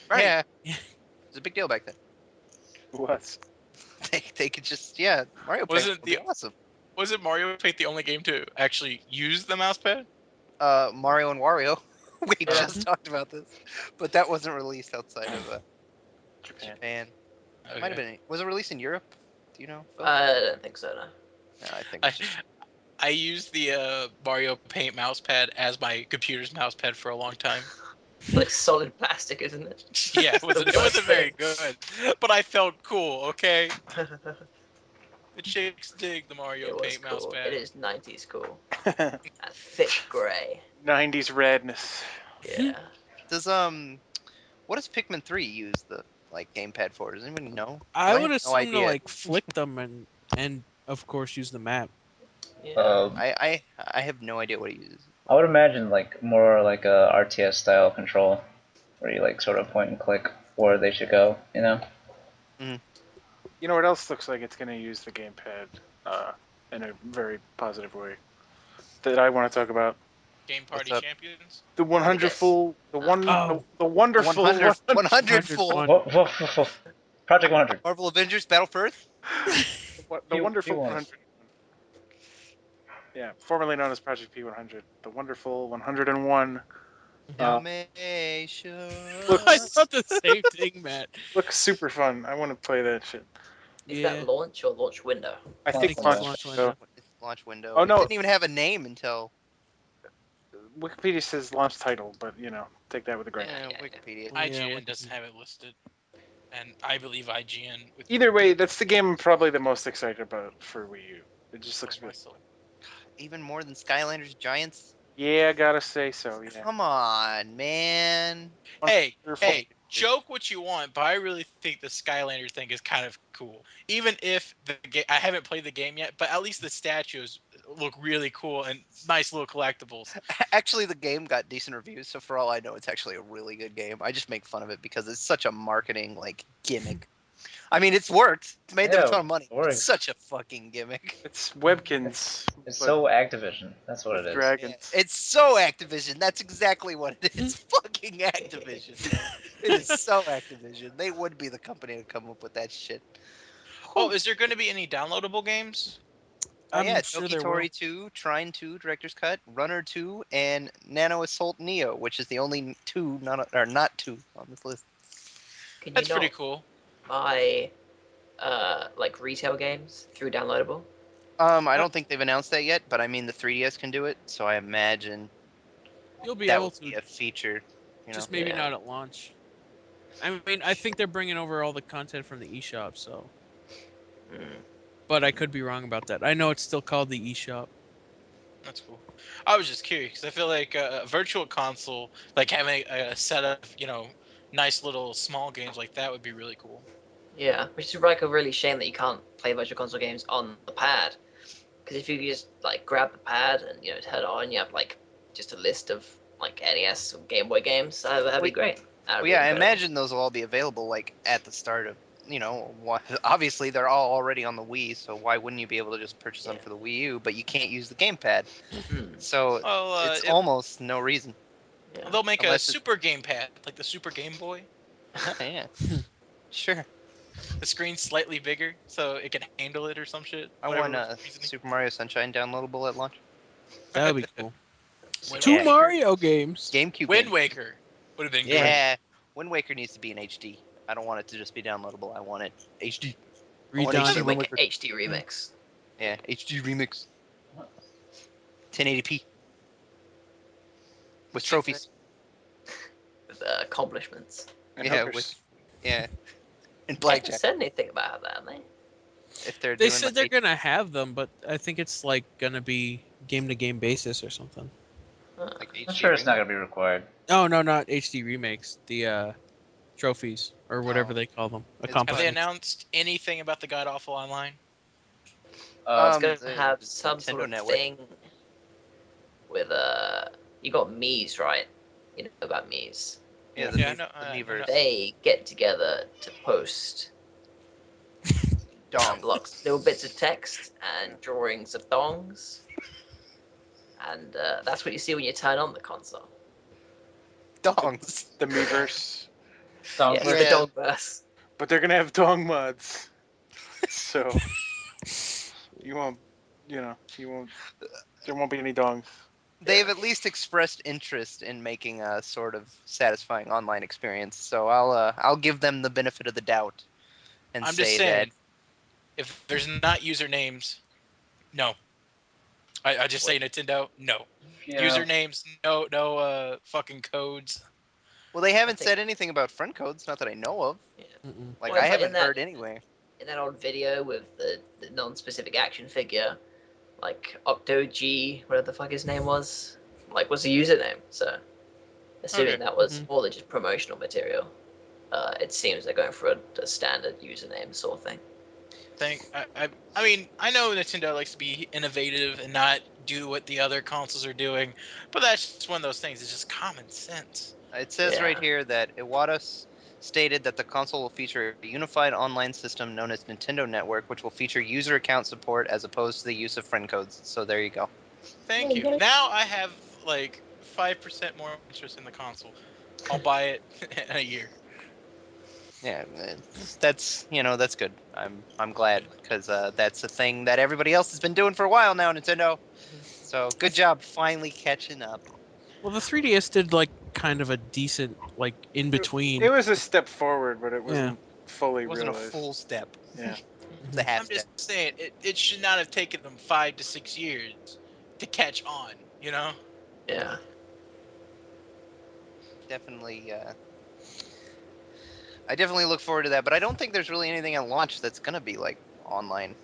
Right. Yeah, Yeah. it's a big deal back then. What? They could just Mario Paint Wasn't would be the awesome. wasn't Mario Paint the only game to actually use the mouse pad? Mario and Wario. We Yeah. just talked about this, but that wasn't released outside of Japan. Japan. Might have Okay. been. Was it released in Europe? Do you know, Phil? I don't think so. No. No, I think I it's just. I used the Mario Paint mouse pad as my computer's mouse pad for a long time. It's like solid plastic, isn't it? Yeah, it The wasn't worst very thing. good, but I felt cool. Okay, the chicks dig the Mario It was Paint mouse cool. It pad. is 90s cool. That thick grey. 90s redness. Yeah. Does what does Pikmin 3 use the like gamepad for? Does anybody know? 'Cause I I would have no assume to idea. like flick them and of course use the map. Yeah. Um, I have no idea what he uses. I would imagine like more like a RTS style control, where you like sort of point and click where they should go. You know? You know what else looks like it's going to use the gamepad in a very positive way that I want to talk about? Game What's Party up? Champions. The Let me guess. 100 Oh, the wonderful 100 100 100 100 full fun. Project 100. Marvel Avengers Battle for Earth. the He wonderful wins. 100. Yeah, formerly known as Project P100. The wonderful 101 uh, Dalmatian. I looks thought the same thing, Matt. looks super fun. I want to play that shit. Is Yeah, that launch or launch window? I Launch think I think it's window. launch so. window. It's launch window. Oh It no, didn't even have a name until Wikipedia says launch title, but take that with a grain. yeah, Yeah. Wikipedia. Well, yeah, IGN doesn't Wikipedia. have it listed, and I believe IGN with Either way, that's the game I'm probably the most excited about for Wii U. It just oh, looks my really soul. cool. Even more than Skylanders Giants. Yeah, I gotta say so. Yeah. Come on, man. Wonderful. Hey, joke what you want, but I really think the Skylander thing is kind of cool. Even if I haven't played the game yet, but at least the statues look really cool and nice little collectibles. Actually, the game got decent reviews, so for all I know, it's actually a really good game. I just make fun of it because it's such a marketing like gimmick. I mean, it's worked. It's made them a Yeah, ton it of money. It's works. such a fucking gimmick. It's It's Webkins, it's but so Activision. That's what with it is. Yeah, dragons. it's so Activision. That's exactly what it is. Fucking Activision. It is so Activision. They would be the company to come up with that shit. Oh, Whew. is there going to be any downloadable games? Yeah, I'm sure Toki there will. Tori 2, Trine 2, Director's Cut, Runner 2, and Nano Assault Neo, which is the only two not two on this list. Can you That's pretty not cool. buy like retail games through downloadable? I Uh, don't think they've announced that yet, but I mean the 3DS can do it, so I imagine You'll be that able would to, be a feature. just maybe Yeah. not at launch. I mean, I think they're bringing over all the content from the eShop, so. Mm. But I could be wrong about that. I know it's still called the eShop. That's cool. I was just curious because I feel like a virtual console, like having a set of nice little small games like that would be really cool. Yeah, which is like a really shame that you can't play virtual console games on the pad. Because if you just like grab the pad and turn it on, you have like just a list of like NES or Game Boy games. That'd be Well, great. That'd well, be yeah, I incredible. imagine those will all be available like at the start of obviously they're all already on the Wii, so why wouldn't you be able to just purchase them Yeah. for the Wii U? But you can't use the gamepad, Hmm. so Well, it's almost no reason Yeah. they'll make a unless it. super gamepad, like the Super Game Boy. Yeah, sure. The screen's slightly bigger, so it can handle it or some shit. I Whatever want reasoning. Super Mario Sunshine downloadable at launch. That would be cool. Wind Two Yeah, Waker. Mario games. GameCube Wind game. Waker would have been great. Yeah, Wind Waker needs to be in HD. I don't want it to just be downloadable. I want it HD. I want Redone. HD Wind Wind Waker Waker. HD remix. Yeah, HD remix, 1080p with trophies. With accomplishments. And Yeah, with hookers. yeah, and They haven't blackjack. said anything about that, have they? If they're They doing said like they're gonna have them, but I think it's like gonna be game to game basis or something. Huh. like I'm HD sure it's not remake. gonna be required. Oh no, not HD remakes. The trophies or whatever Oh. they call them, It's Have they fun. accomplishments. announced anything about the God Awful Online? It's gonna The have some sort Nintendo of Network. thing with you got Mii's, right? You know about Mii's. Yeah, Yeah. Yeah, no, The no, no. Miiverse. They get together to post Dong. blocks, little bits of text and drawings of dongs, and that's what you see when you turn on the console. Dongs. The Miiverse, Yes, the Dongless. Yeah. dongverse. but they're gonna have dong mods, so you won't, you won't. There won't be any dongs. They've Yeah. at least expressed interest in making a sort of satisfying online experience. So I'll give them the benefit of the doubt and I'm just say that saying, if there's not usernames, no. I just say Wait. Nintendo, no. Yeah. Usernames, no, no, fucking codes. well they I haven't think. said anything about friend codes, not that I know of. Yeah. Mm-mm. Like Well, I it's like haven't heard anyway. in that old video with the non-specific action figure, like Octo G, whatever the fuck his name was, like was a username. So assuming Okay. that was Mhm. more than just promotional material, it seems they're going for a standard username sort of thing. I mean, I know Nintendo likes to be innovative and not do what the other consoles are doing, but that's just one of those things. It's just common sense. It says right Yeah. here that stated that the console will feature a unified online system known as Nintendo Network, which will feature user account support as opposed to the use of friend codes. So there you go. Yeah, Thank you you. gotta. Now I have like 5% more interest in the console. I'll buy it in a year. Yeah, that's that's good. I'm glad because that's a thing that everybody else has been doing for a while now, Nintendo. So good job finally catching up. Well, the 3DS did like kind of a decent like in It between. was a step forward, but it Yeah. wasn't fully It wasn't a realized. full step. Yeah. It's a Mhm. half I'm step. just saying it should not have taken them 5 to 6 years to catch on. You know? Yeah. Definitely. I definitely look forward to that, but I don't think there's really anything at launch that's gonna be like online.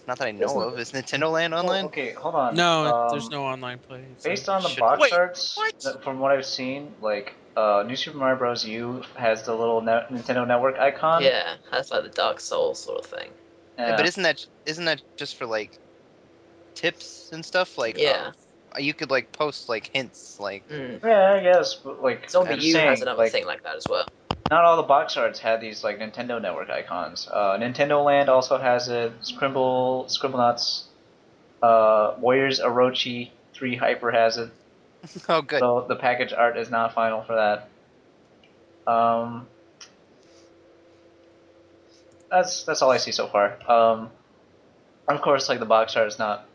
Not that I There's know not. of. Is Nintendo Land Well, online? okay, hold on. No, there's no online play. It Based said. on the Should be. box Wait, arts, what? from what I've seen, like New Super Mario Bros. U has the little Nintendo Network icon. Yeah, that's like the Dark Souls sort of thing. Yeah, but Yeah, isn't that just for like tips and stuff? Like Yeah. you could like post like hints like Mm. yeah, I guess. But like, Zombie I'm just U has saying, another like, thing like that as well. not all the box arts had these like Nintendo Network icons. Nintendo Land also has it. Scribblenauts, Warriors Orochi 3 Hyper has it. oh good. Though the package art is not final for that. Um, that's all I see so far. Of course, like the box art is not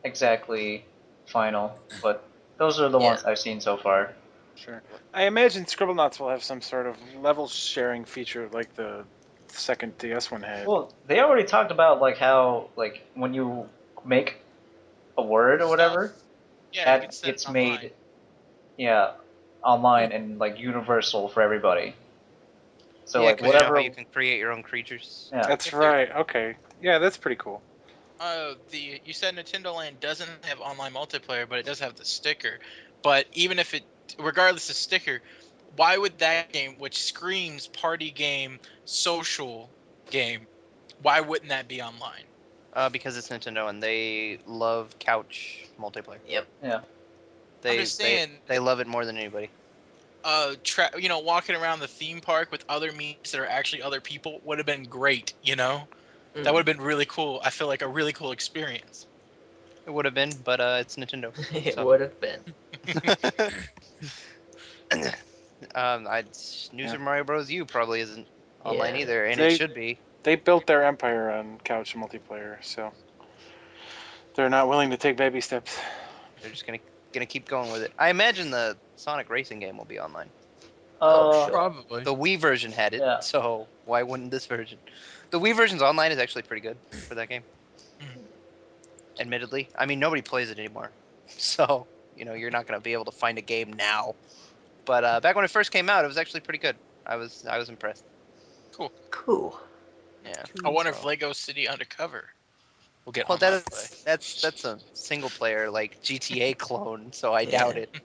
exactly final, but those are the Yeah. ones I've seen so far. Sure. I imagine Scribblenauts will have some sort of level sharing feature like the second DS one had. Well, they already talked about like how like when you make a word or whatever, Stuff. Yeah, you can that send it gets online. made, yeah, online Hmm. and like universal for everybody. So Yeah, like because you know how you whatever, can create your own creatures. yeah. That's If there, right. Okay. Yeah, that's pretty cool. the you said Nintendo Land doesn't have online multiplayer, but it does have the sticker. But even if it, regardless of sticker, why would that game, which screams party game, social game, why wouldn't that be online? Because it's Nintendo and they love couch multiplayer. Yep. Yeah. I'm They just they saying, they love it more than anybody. walking around the theme park with other memes that are actually other people would have been great. That would Mm. have been really cool. I feel like a really cool experience. It would have been, but it's Nintendo. It So would have been. New Yeah. Super Mario Bros. U probably isn't online Yeah. either, and it They should be. they built their empire on couch multiplayer, so they're not willing to take baby steps. They're just gonna keep going with it. I imagine the Sonic Racing game will be online. Oh, Uh, sure. Probably. The Wii version had it, yeah. so why wouldn't this version? The Wii version's online is actually pretty good for that game. Admittedly, I mean nobody plays it anymore, so you're not gonna be able to find a game now. But back when it first came out, it was actually pretty good. I was impressed. Cool. Cool. Yeah. I Cool. wonder if So Lego City Undercover will get well, online play. that's a single player like GTA clone, so I doubt Yeah. it.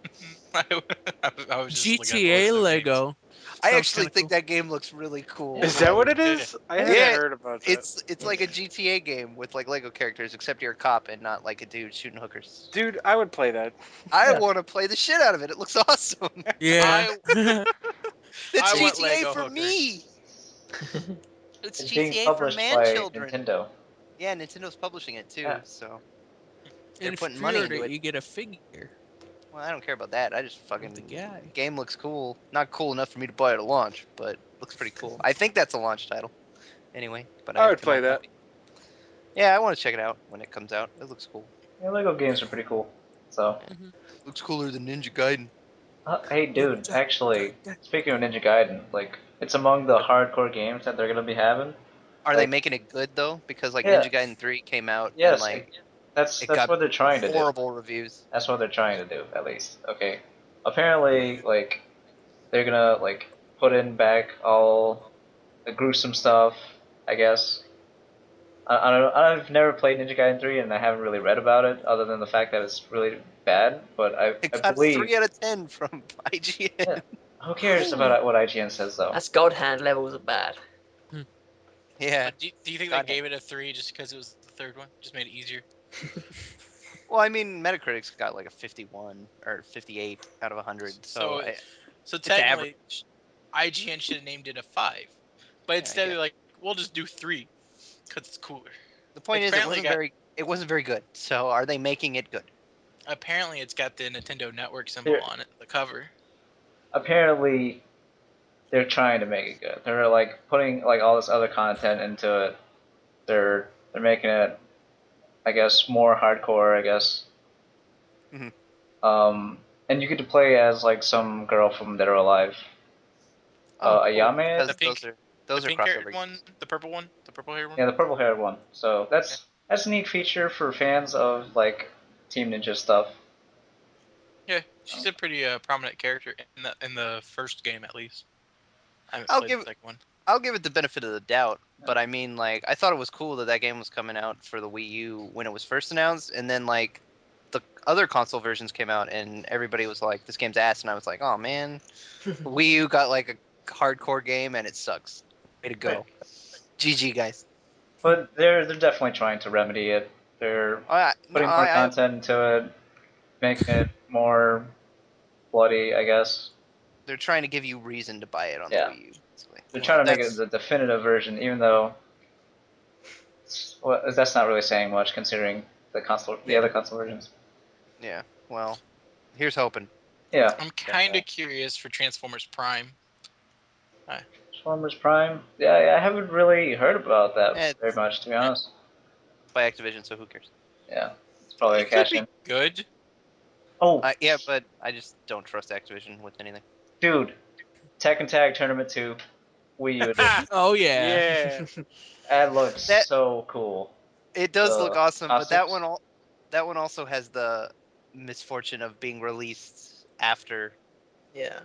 I, I was just looking at the GTA list of games. Lego. I Sounds actually kinda think cool. that game looks really cool. Is that what it Yeah. is? I hadn't Yeah, heard about that. it's like a GTA game with like Lego characters, except you're a cop and not like a dude shooting hookers. Dude, I would play that. I Yeah. want to play the shit out of it. It looks awesome. Yeah. It's I want GTA Lego for hookers. me. It's It's being GTA for published man by children. Nintendo. Yeah, Nintendo's publishing it too, Yeah. so they're And if you putting money pre-order into it, it. you get a figure Well, I don't care about that. I just of the fucking guy. game looks cool. Not cool enough for me to buy it at launch, but looks pretty cool. I think that's a launch title. Anyway, but I would it play might that. not be. Yeah, I want to check it out when it comes out. It looks cool. Yeah, Lego games are pretty cool. So, Mhm. Looks cooler than Ninja Gaiden. hey, dude, Ninja actually, Gaiden. speaking of Ninja Gaiden, like, it's among the hardcore games that they're gonna be having. Are they Like, making it good though? Because like yeah, Ninja Gaiden 3 came out and yes, like it that's got what they're trying to do. horrible reviews. That's what they're trying to do, at least. Okay. Apparently, like, they're gonna like put in back all the gruesome stuff. I guess. I don't know. I've never played Ninja Gaiden 3, and I haven't really read about it, other than the fact that it's really bad. But I It got a believe. 3 out of 10 from IGN. Yeah, who cares about what IGN says, though? That's God hand levels of bad. Yeah. But do you think they God, gave it a 3 just because it was the third one? Just made it easier? well, I mean, Metacritic's got like a 51 or 58 out of 100, so So so it's average. technically, IGN should have named it a 5. But Yeah, I instead guess. they're like, we'll just do 3 because it's cooler. The point is, Apparently it wasn't very good. So are they making it good? apparently it's got the Nintendo Network symbol They're, on it, the cover. apparently, they're trying to make it good. They're like putting like all this other content into it. They're making it, I guess, more hardcore. I guess. Mhm. And you get to play as like some girl from Dead or Alive. Oh, cool. Ayame. The Because pink the those are pink haired crossover one, games. the purple haired one. Yeah, the purple haired one. So Yeah. that's a neat feature for fans of like Team Ninja stuff. Yeah, she's a pretty prominent character in the first game at least. I haven't I'll played the give second one. I'll give it the benefit of the doubt, Yeah. but I mean, like, I thought it was cool that that game was coming out for the Wii U when it was first announced, and then like the other console versions came out, and everybody was like, "This game's ass," and I was like, "Oh man, Wii U got like a hardcore game, and it sucks. Way to Right. go, GG guys." But they're definitely trying to remedy it. They're No, putting more content into it, making it more bloody, I guess. they're trying to give you reason to buy it on the Yeah. Wii U. Basically. They're Well, trying to make it That's the definitive version, even though well, that's not really saying much considering the yeah, other console versions. yeah. Well, here's hoping. Yeah, I'm kind definitely. of curious for Transformers Prime. Uh, Transformers Prime. Yeah, I haven't really heard about that very It's much, to be honest. by Activision, so who cares? Yeah, it's probably a it could cash be in. good. Oh, Yeah, but I just don't trust Activision with anything. dude, Tekken Tag Tournament 2, Wii U edition. Oh yeah. Yeah. That looks That so cool. it does look The awesome, but costumes. that one also has the misfortune of being released after Yeah.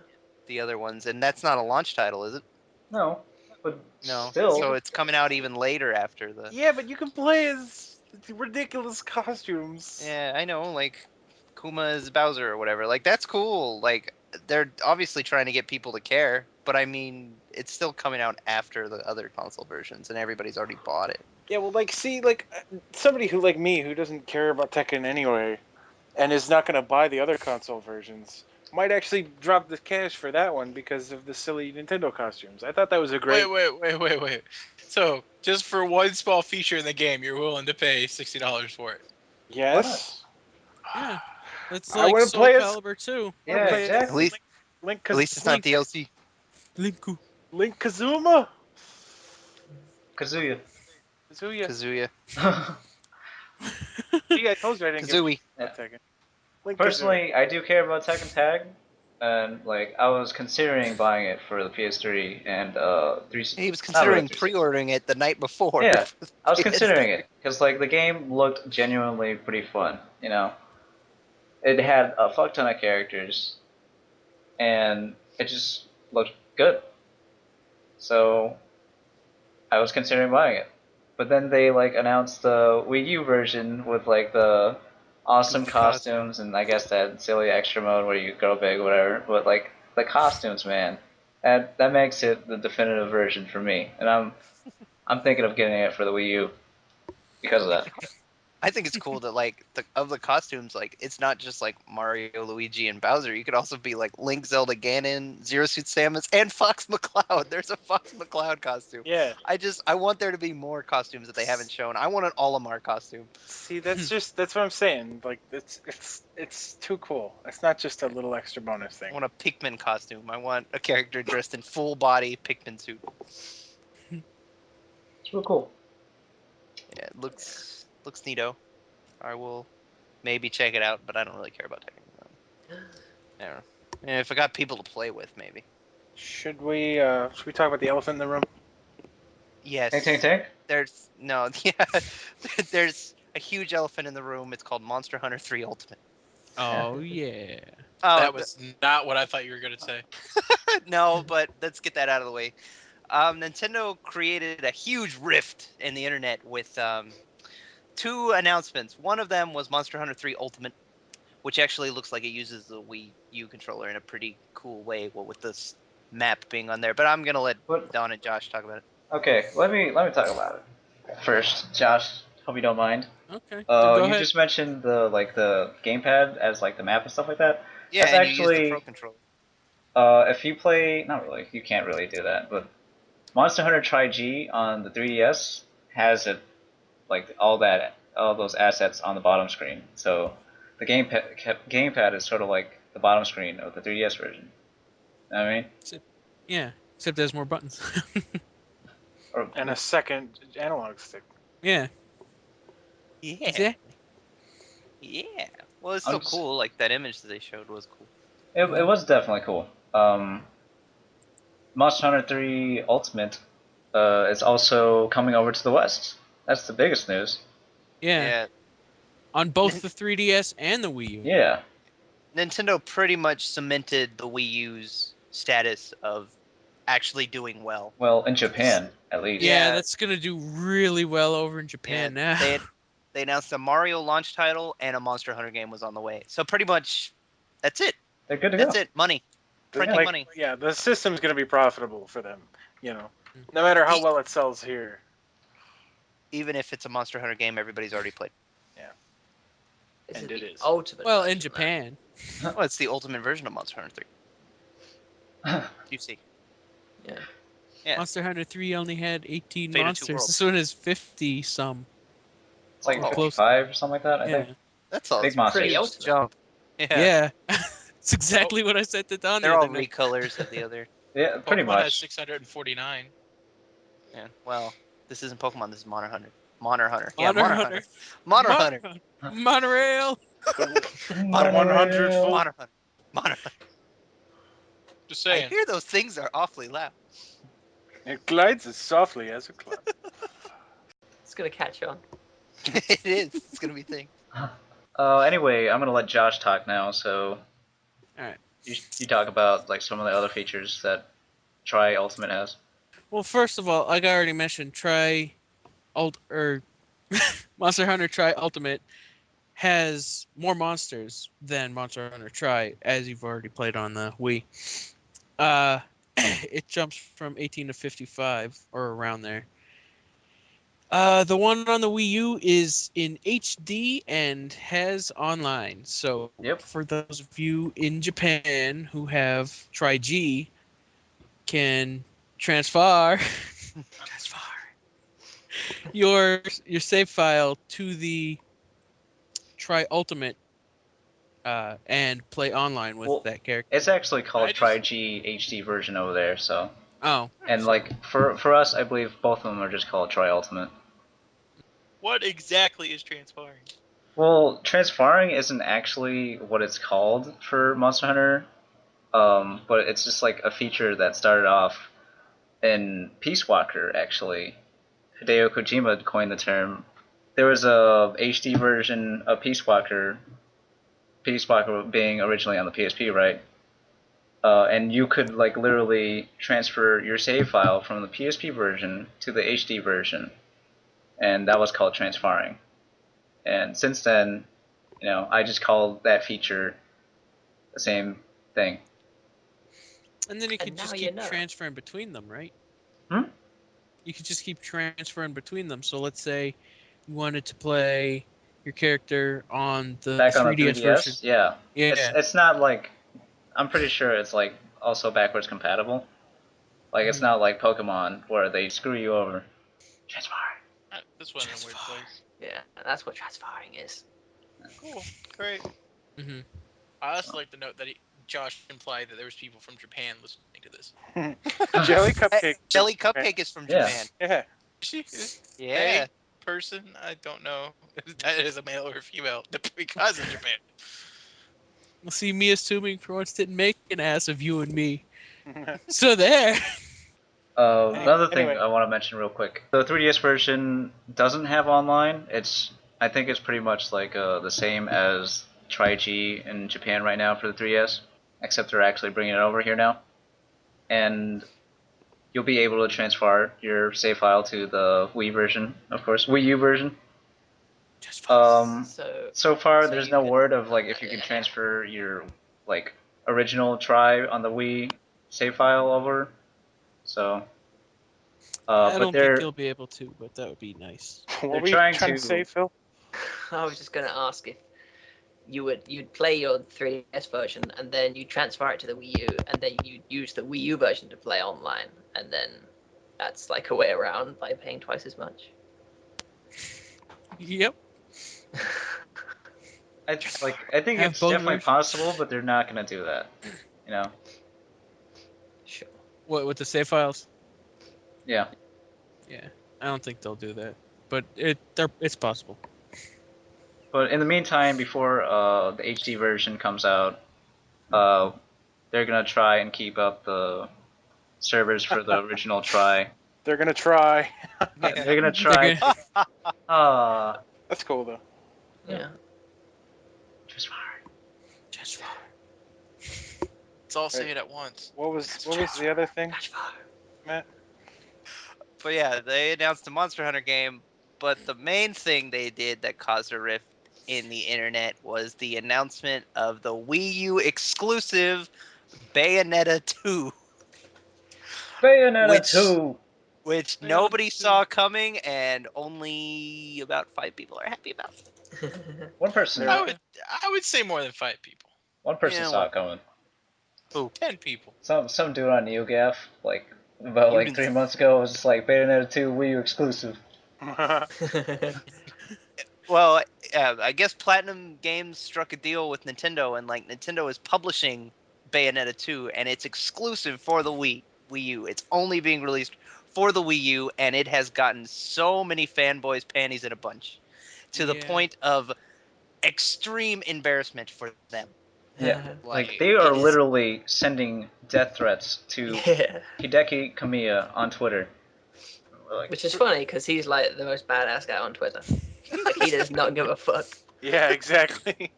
the other ones, and that's not a launch title, is it? No, but No. still, So it's coming out even later after the. Yeah, but you can play as ridiculous costumes. Yeah, I know, like Kuma is Bowser or whatever. Like that's cool. Like they're obviously trying to get people to care, but I mean, it's still coming out after the other console versions, and everybody's already bought it. Yeah, well, like, see, like, somebody who, like me, who doesn't care about Tekken anyway, and is not going to buy the other console versions, might actually drop the cash for that one because of the silly Nintendo costumes. I thought that was a great. Wait. So just for one small feature in the game, you're willing to pay $60 for it? why not? Yes. Yeah. It's I like want to Soul play as. Calibur 2. I want Yeah, to play At as exactly. least, Link, at least it's not Link, DLC. Linku. Link Kazuma. Kazuya. Kazuya. Kazuya, See, I told you I didn't give a shit Kazooie. about Yeah. Tekken. Link Kazooie. Personally, I do care about Tekken Tag, and like I was considering buying it for the PS3 and He was not really considering 360. pre-ordering it the night before Yeah, for the I was considering PS3. it because like the game looked genuinely pretty fun. You know, it had a fuck ton of characters, and it just looked good. So I was considering buying it, but then they like announced the Wii U version with like the awesome Goofy costume. costumes and I guess that silly extra mode where you grow big, or whatever. But like the costumes, man, And that makes it the definitive version for me. And I'm thinking of getting it for the Wii U because of that. I think it's cool that like of the costumes, like it's not just like Mario, Luigi, and Bowser. You could also be like Link, Zelda, Ganon, Zero Suit Samus, and Fox McCloud. There's a Fox McCloud costume. Yeah. I want there to be more costumes that they haven't shown. I want an Olimar costume. See, that's what I'm saying. Like it's too cool. It's not just a little extra bonus I thing. want a Pikmin costume. I want a character dressed in full body Pikmin suit. It's real cool. Yeah, it looks neato. I will maybe check it out, but I don't really care about checking it out. I don't know. And if I got people to play with, maybe. Should we talk about the elephant in the room? Tank, tank, Yes. tank. There's no, yeah. There's a huge elephant in the room. It's called Monster Hunter 3 Ultimate. Oh yeah. Oh, That was not what I thought you were gonna say. no, but let's get that out of the way. Nintendo created a huge rift in the internet with two announcements. One of them was Monster Hunter 3 Ultimate, which actually looks like it uses the Wii U controller in a pretty cool way, well, with this map being on there. But I'm gonna let But Don and Josh talk about it. okay, let me talk about it first. Josh, hope you don't mind. Okay. Go You ahead. just mentioned the gamepad as like the map and stuff like that. Yeah, That's and you use the Pro actually controller. if you play, not really, you can't really do that, but Monster Hunter Tri G on the 3DS has it like all those assets on the bottom screen. So the gamepad is sort of like the bottom screen of the 3DS version. You know what I mean? Except, yeah. Except there's more buttons. Or And a second analog stick. yeah. Yeah, Exactly. yeah. Well, it's I'm still just, cool. Like that image that they showed was cool. it was definitely cool. Monster Hunter 3 Ultimate is also coming over to the West. That's the biggest news. Yeah. Yeah, On both the 3DS and the Wii U. Yeah, Nintendo pretty much cemented the Wii U's status of actually doing well. well, in Japan at least. Yeah, Yeah, that's gonna do really well over in yeah. Japan now. They announced a Mario launch title and a Monster Hunter game was on the way. So pretty much, that's it. They're good to That's go. it. Money, printing Yeah. money. The system's going to be profitable for them. You know, no matter how E- well it sells here. Even if it's a Monster Hunter game, everybody's already played. Yeah, This and is it the is. ultimate Well, in version, though. Japan. Well, it's the ultimate version of Monster Hunter 3. You see, Yeah. yeah, Monster Hunter 3 only had 18 Fate of Two monsters. Worlds. This one is 50 some. It's like Or Oh, close. 55 or something like that, I think. Yeah. that's a Big monsters. Pretty huge ultimate. jump. Yeah, Yeah. It's exactly what I said to Don the they're all other night. recolors of the other. Yeah, pretty Pokemon has much. 649. Yeah, well, this isn't Pokemon. This is Monster Hunter. Monster Hunter. Yeah, Monster Monster Hunter. Hunter. Monster Hunter. Monorail. The Monster Hunter. 100 full. Monster Hunter. Monster Hunter. Just I saying. hear those things are awfully loud. It glides as softly as a cloud. It's gonna catch on. It is. It's gonna be a thing. Anyway, I'm gonna let Josh talk now. So All right. you talk about like some of the other features that Tri Ultimate has. Well, first of all, like I already mentioned, try Ult or Monster Hunter Tri Ultimate has more monsters than Monster Hunter Tri, as you've already played on the Wii. It jumps from 18 to 55 or around there. The one on the Wii U is in HD and has online. So Yep. for those of you in Japan who have Tri G, can transfer transfer your save file to the Tri Ultimate and play online with Well, that character. it's actually called I Tri just G HD version over there. So Oh, and so like for us, I believe both of them are just called Tri Ultimate. what exactly is transpiring? Well, transferring isn't actually what it's called for Monster Hunter, but it's just like a feature that started off in Peace Walker. Actually, Hideo Kojima coined the term. There was a HD version of Peace Walker. Peace Walker being originally on the PSP, right? And you could like literally transfer your save file from the PSP version to the HD version, and that was called transferring. And since then, I just call that feature the same thing. And then you could And now just you keep know. transferring between them, right? Hmm? You could just keep transferring between them. So let's say you wanted to play your character on the Back on the 3DS version. 3DS, yeah. It's Yeah. it's not like I'm pretty sure it's like also backwards compatible. Like it's Mhm. not like Pokemon where they screw you over. Transfer. This went in a weird place. Yeah, that's what transferring is. Cool, great. Hmm. I So. also like to note that Josh implied that there was people from Japan listening to this. Jelly cupcake. Jelly Cupcake is from Yeah. Japan. Yeah. She, Yeah. a person, I don't know if that is a male or female, because of Japan. Well, see, me assuming for once didn't make an ass of you and me. So there. Another thing Anyway, I want to mention real quick: the 3DS version doesn't have online. I think it's pretty much like the same as Tri-G in Japan right now for the 3DS, except they're actually bringing it over here now, and you'll be able to transfer your save file to the Wii version, of course, Wii U version. Just fine. Um, So, so far, so there's you no can. word of like if you can transfer your like original try on the Wii save file over. So, I but don't think you'll be able to, but that would be nice. what they're were you trying trying to say, to. Phil? I was just gonna ask if you'd play your 3DS version and then you transfer it to the Wii U and then you use the Wii U version to play online and then that's like a way around by paying twice as much. Yep. I think Have it's both definitely versions. possible, but they're not gonna do that. You know? Sure. What with the save files? Yeah. Yeah, I don't think they'll do that, but it's possible. But in the meantime, before the HD version comes out, uh, they're gonna try and keep up the servers for the original try. They're gonna try. Yeah, they're gonna They're try gonna to. Ah. That's cool though. Yeah. Just fine. just fine. Let's all Right. say it at once. What was the other thing, Transfer. Matt? But yeah, they announced a Monster Hunter game, but the main thing they did that caused a rift in the internet was the announcement of the Wii U exclusive Bayonetta 2, Bayonetta which 2! which Yeah, nobody saw coming and only about 5 people are happy about. One There. person, I would I would say more than 5 people. one person Yeah, saw well, it coming. who? 10 people. Some dude on NeoGaf, like about You like didn't 3 months ago, was just like Bayonetta 2 Wii U exclusive. Well, I guess Platinum Games struck a deal with Nintendo, and like Nintendo is publishing Bayonetta 2, and it's exclusive for the Wii U. It's only being released for the Wii U, and it has gotten so many fanboys' panties in a bunch, to the Yeah. point of extreme embarrassment for them. Yeah, like Like they are it is. literally sending death threats to Yeah. Hideki Kamiya on Twitter. Like, Which is funny because he's like the most badass guy on Twitter. Like he does not give a fuck. Yeah, exactly.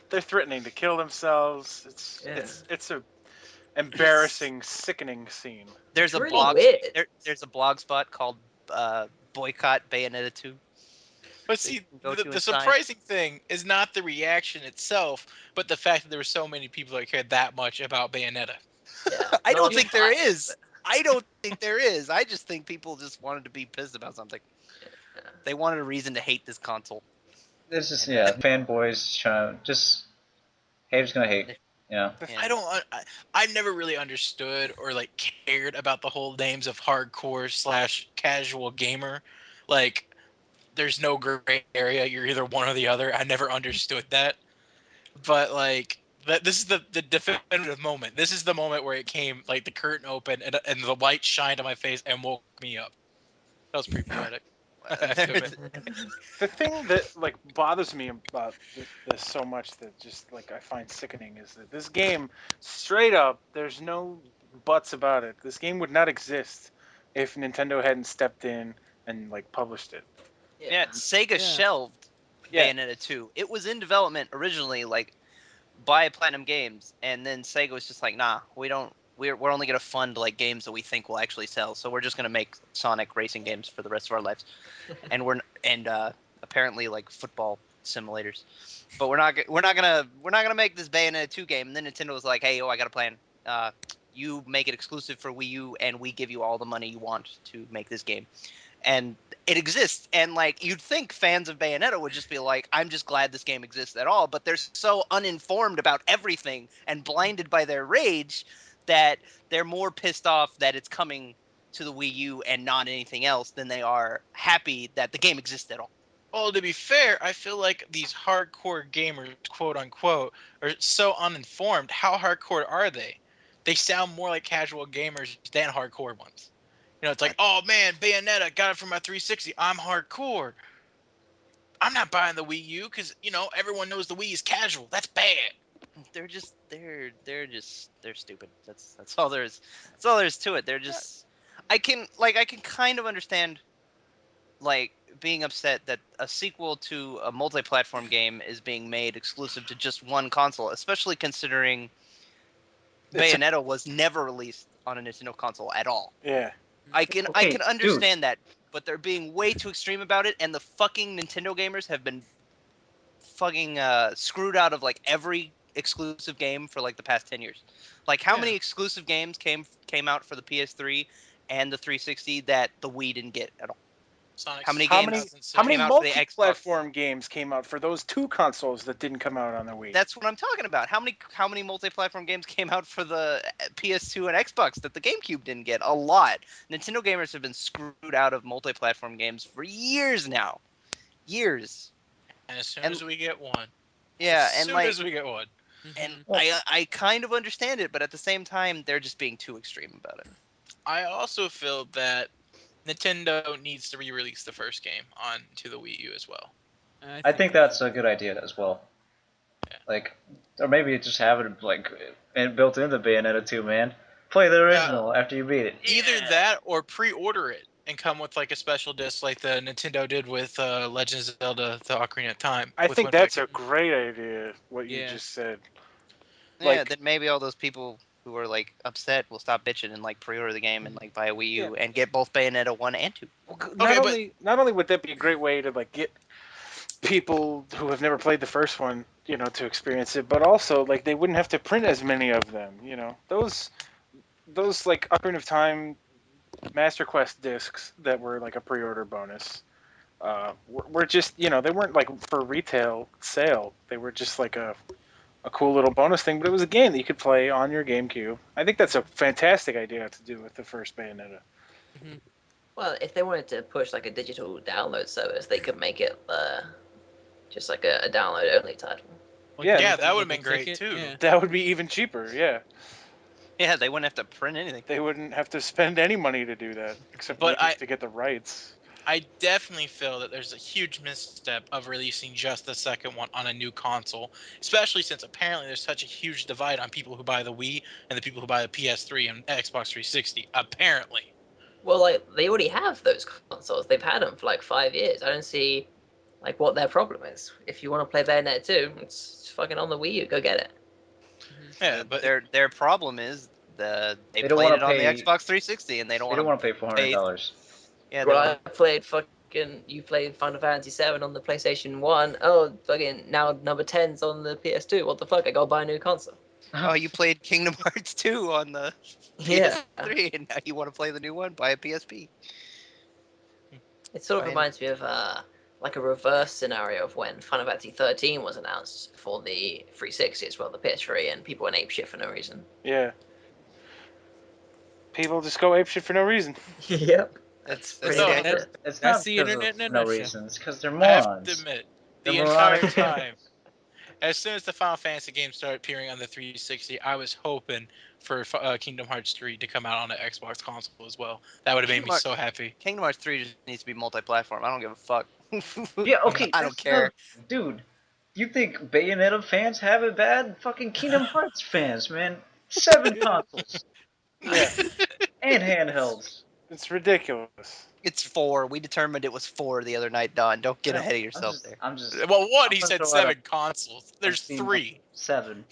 They're threatening to kill themselves. It's Yeah. it's it's a embarrassing, sickening scene. There's It's a really blog. weird. There's a blog spot called Boycott Bayonetta 2 But that you see, can go to the and sign. surprising thing is not the reaction itself, but the fact that there were so many people that cared that much about Bayonetta. Yeah. I Not don't much think there bias, is. but I don't think there is. I just think people just wanted to be pissed about something. yeah. They wanted a reason to hate this console. it's just And yeah, fanboys trying to just haters gonna hate. Yeah, I and don't. I never really understood or like cared about the whole names of hardcore slash casual gamer. Like, there's no gray area. You're either one or the other. I never understood that. But like, this is the definitive moment. This is the moment where it came, like the curtain opened and the light shined on my face and woke me up. That was pretty pathetic. I have to admit. there's The thing that like bothers me about this so much that just like I find sickening is that this game, straight up, there's no buts about it. This game would not exist if Nintendo hadn't stepped in and like published it. yeah, Yeah. Sega Yeah. shelved Yeah, Bayonetta 2. It was in development originally, like by Platinum Games, and then Sega was just like, nah, we don't. We're only gonna fund like games that we think will actually sell. So we're just gonna make Sonic racing games for the rest of our lives, and apparently like football simulators. But we're not gonna make this Bayonetta 2 game. And then Nintendo was like, hey, yo, I got a plan. you make it exclusive for Wii U, and we give you all the money you want to make this game. And it exists. And like you'd think fans of Bayonetta would just be like, I'm just glad this game exists at all, but they're so uninformed about everything and blinded by their rage that they're more pissed off that it's coming to the Wii U and not anything else than they are happy that the game exists at all. Well, to be fair, I feel like these hardcore gamers, quote unquote, are so uninformed. How hardcore are they? They sound more like casual gamers than hardcore ones. It's like, oh man, Bayonetta got it from my 360. I'm hardcore. I'm not buying the Wii U because everyone knows the Wii is casual. That's bad. They're stupid. That's all there is. That's all there is to it. They're just I can kind of understand like being upset that a sequel to a multi-platform game is being made exclusive to just one console, especially considering It's a Bayonetta was never released on a Nintendo console at all. yeah. I can Okay, dude. understand that, but they're being way too extreme about it, and the fucking Nintendo gamers have been fucking screwed out of like every exclusive game for like the past 10 years. Like how many Yeah. exclusive games came out for the PS3 and the 360 that the Wii didn't get at all? Sonic How many How many games how many came 2006. out for the Xbox? multi-platform games came out for those two consoles that didn't come out on the Wii? That's what I'm talking about. How many multi-platform games came out for the PS2 and Xbox that the GameCube didn't get? A lot. Nintendo gamers have been screwed out of multi-platform games for years now. Years. And as soon And as we get one, as yeah, and soon like as we get one, and Hmm. Well, I kind of understand it, but at the same time they're just being too extreme about it. I also feel that Nintendo needs to re-release the first game on to the Wii U as well. I I think think they that's should. a good idea as well. Yeah. Like, or maybe just have it like and built into Bayonetta 2, man. Play the Uh, original after you beat it. Either Yeah. that or pre-order it and come with like a special disc, like the Nintendo did with Legend of Zelda: The Ocarina of Time I with think Wind that's Waker. a great idea. What you Yeah. just said. Yeah, Like then maybe all those people who are like upset will stop bitching and like pre-order the game and like buy a Wii yeah. U and get both Bayonetta 1 and 2. Not Okay, but only would that be a great way to like get people who have never played the first one, to experience it, but also like they wouldn't have to print as many of them. Those like Ocarina of Time Master Quest discs that were like a pre-order bonus. Were just they weren't like for retail sale. They were just like a cool little bonus thing, but it was a game that you could play on your GameCube. I think that's a fantastic idea to do with the first Bayonetta. Hmm. Well, if they wanted to push like a digital download service, they could make it just like a download only title. Like the Yeah, yeah, that would have refundable been great ticket. too. Yeah. that would be even cheaper. Yeah, Yeah, they wouldn't have to print anything. they wouldn't have to spend any money to do that, except But maybe I to get the rights. I definitely feel that there's a huge misstep of releasing just the second one on a new console, especially since apparently there's such a huge divide on people who buy the Wii and the people who buy the PS3 and Xbox 360. Apparently. Well, like they already have those consoles. They've had them for like 5 years. I don't see like what their problem is. If you want to play Bayonetta 2, it's fucking on the Wii U. Go get it. Hmm. Yeah, but Their problem is they They don't played want it to on the pay. Xbox 360 and they don't They want don't to want to pay four hundred pay. dollars. Yeah, they Well, want. I played fucking. You played Final Fantasy 7 on the PlayStation 1. Oh, fucking now number 10's on the PS2. What the fuck? I gotta buy a new console. Oh, you played Kingdom Hearts 2 on the Yeah. PS3 and now you want to play the new one? Buy a PSP. It sort of Buy an- reminds me of like a reverse scenario of when Final Fantasy 13 was announced for the 360 as well, the PS3, and people went ape shit for no reason. Yeah, people just go apeshit for no reason. Yep, that's That's pretty the no, idea. accurate. It's That's not the because of internet in a no nutshell. reasons. Because they're I have to morons. admit, They're the moronic. entire time, as soon as the Final Fantasy games started appearing on the 360, I was hoping for Kingdom Hearts 3 to come out on the Xbox console as well. That would have made Kingdom me Hearts, so happy. Kingdom Hearts 3 just needs to be multi-platform. I don't give a fuck. Yeah, okay, I don't that's another care. thing. Dude, you think Bayonetta fans have it bad? Fucking Kingdom Hearts fans, man. 7 consoles Yeah, and handhelds. it's ridiculous. It's 4. We determined it was 4 the other night, Don. Don't get No, ahead of I'm yourself just, there. I'm just, Well, one, I'm he gonna said throw out a 7 consoles. There's obscene number. 3. 7.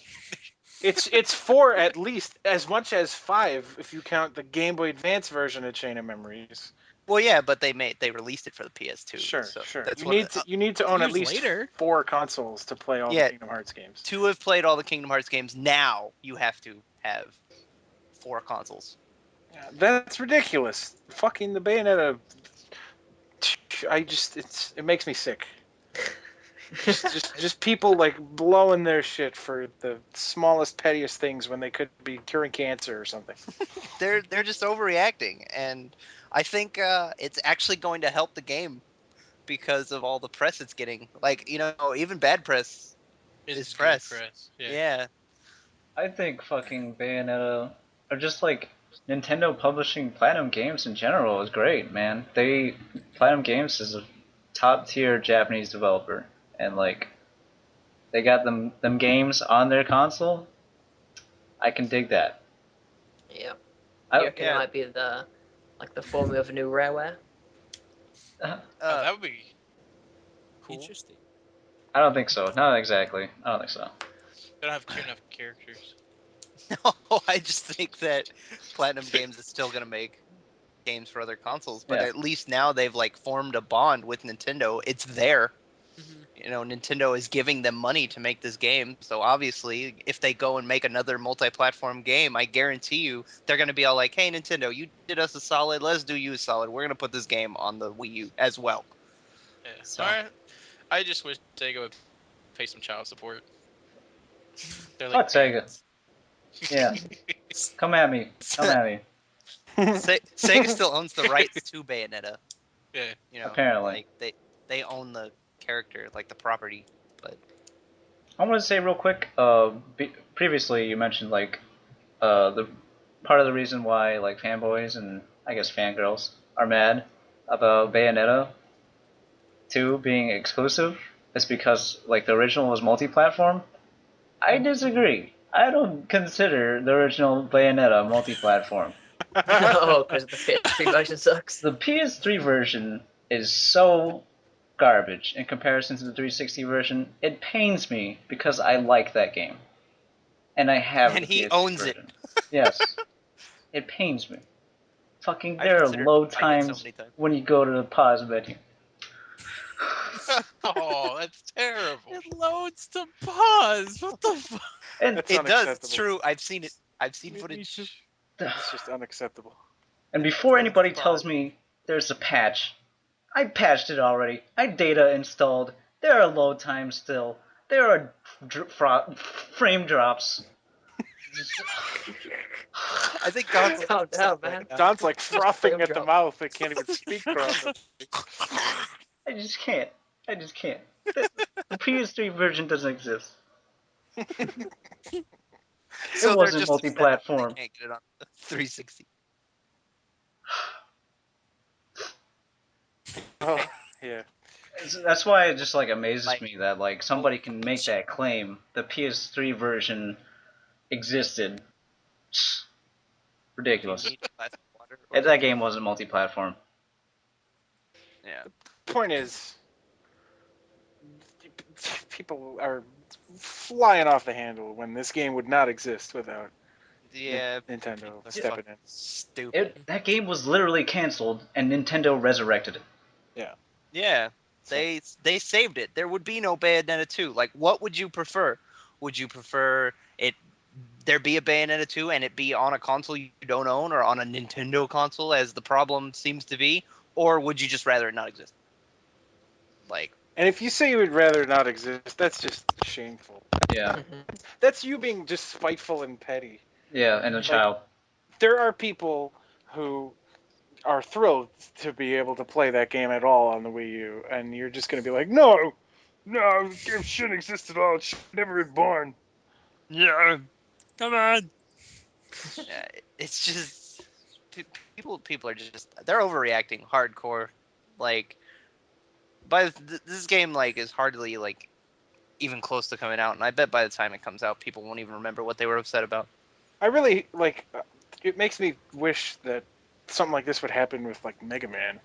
It's four at least as much as five if you count the Game Boy Advance version of Chain of Memories. Well, yeah, but they released it for the PS2, Sure, so sure. that's You what. need to own at Years least later. four consoles to play all the Yeah, Kingdom Hearts games. to have played all the Kingdom Hearts games, now you have to have 4 consoles. That's ridiculous. Fucking the Bayonetta. It makes me sick. Just people like blowing their shit for the smallest, pettiest things when they could be curing cancer or something. They're just overreacting, and I think it's actually going to help the game because of all the press it's getting. Like, even bad press is It's good press. press. Yeah. Yeah. I think fucking Bayonetta, or just like Nintendo publishing Platinum Games in general is great, man. Platinum Games is a top tier Japanese developer, and like they got them games on their console. I can dig that. Yeah. You I reckon it Yeah. might be the formula of a new Rareware? Oh, Uh, that would be cool. Interesting. I don't think so. Not exactly. I don't think so. They don't have enough characters. no, I just think that Platinum Games is still gonna make games for other consoles, but Yeah. at least now they've like formed a bond with Nintendo. It's there. Hmm. Nintendo is giving them money to make this game. So obviously, if they go and make another multi-platform game, I guarantee you they're going to be all like, "Hey, Nintendo, you did us a solid. Let's do you a solid. We're going to put this game on the Wii U as well." Yeah. So, All right. I just wish Sega would pay some child support. They're like Fuck Sega. parents. Yeah. Come at me. Come at me. Sega still owns the rights to Bayonetta. Yeah. Apparently. Like they own the character, like the property. But I want to say real quick. Previously you mentioned like the part of the reason why like fanboys and I guess fangirls are mad about Bayonetta 2 being exclusive is because like the original was multi-platform. I disagree. I don't consider the original Bayonetta multi-platform. Oh, because the PS3 version sucks. The PS3 version is so garbage in comparison to the 360 version. It pains me because I like that game and I have and the he PS3 owns it. version. Yes, it pains me. Fucking, I've there are considered load buying it so times many times. when you go to the pause menu. Oh, that's terrible. It loads to pause. What the fuck? And That's It does. It's unacceptable. true. I've seen it. I've seen Me too. footage. It's just unacceptable. and It before loads to anybody pause. tells me there's a patch, I patched it already. I data installed. There are load times still. There are frame drops. I think Don's a little Calm upset down, right man. now. Don's like frothing Frame at the drop. mouth. It can't even speak properly. I just can't. I just can't. The PS3 version doesn't exist. It So they're wasn't just upset that they multi-platform. can't get it on the 360. Oh, yeah. That's why it just like amazes Like, me that like oh, somebody can make that claim. The PS3 version existed. do you Ridiculous. need a glass of water or And that something? game wasn't multi-platform. Yeah. Point is, people are flying off the handle when this game would not exist without Yeah. Nintendo People are Yeah. stepping fucking in. stupid. That game was literally canceled, and Nintendo resurrected it. Yeah. Yeah. So They saved it. There would be no Bayonetta 2. Like, what would you prefer? Would you prefer it there be a Bayonetta 2 and it be on a console you don't own or on a Nintendo console as the problem seems to be? Or would you just rather it not exist? Like, and if you say you would rather not exist, that's just shameful. Yeah, That's you being just spiteful and petty. yeah, and a Like, child. there are people who are thrilled to be able to play that game at all on the Wii U, and you're just going to be like, no, no, this game shouldn't exist at all. It should never been born. yeah, Come on. it's just people are just they're overreacting hardcore. Like, this game like is hardly like even close to coming out, and I bet by the time it comes out, people won't even remember what they were upset about. I really like. It makes me wish that something like this would happen with like Mega Man.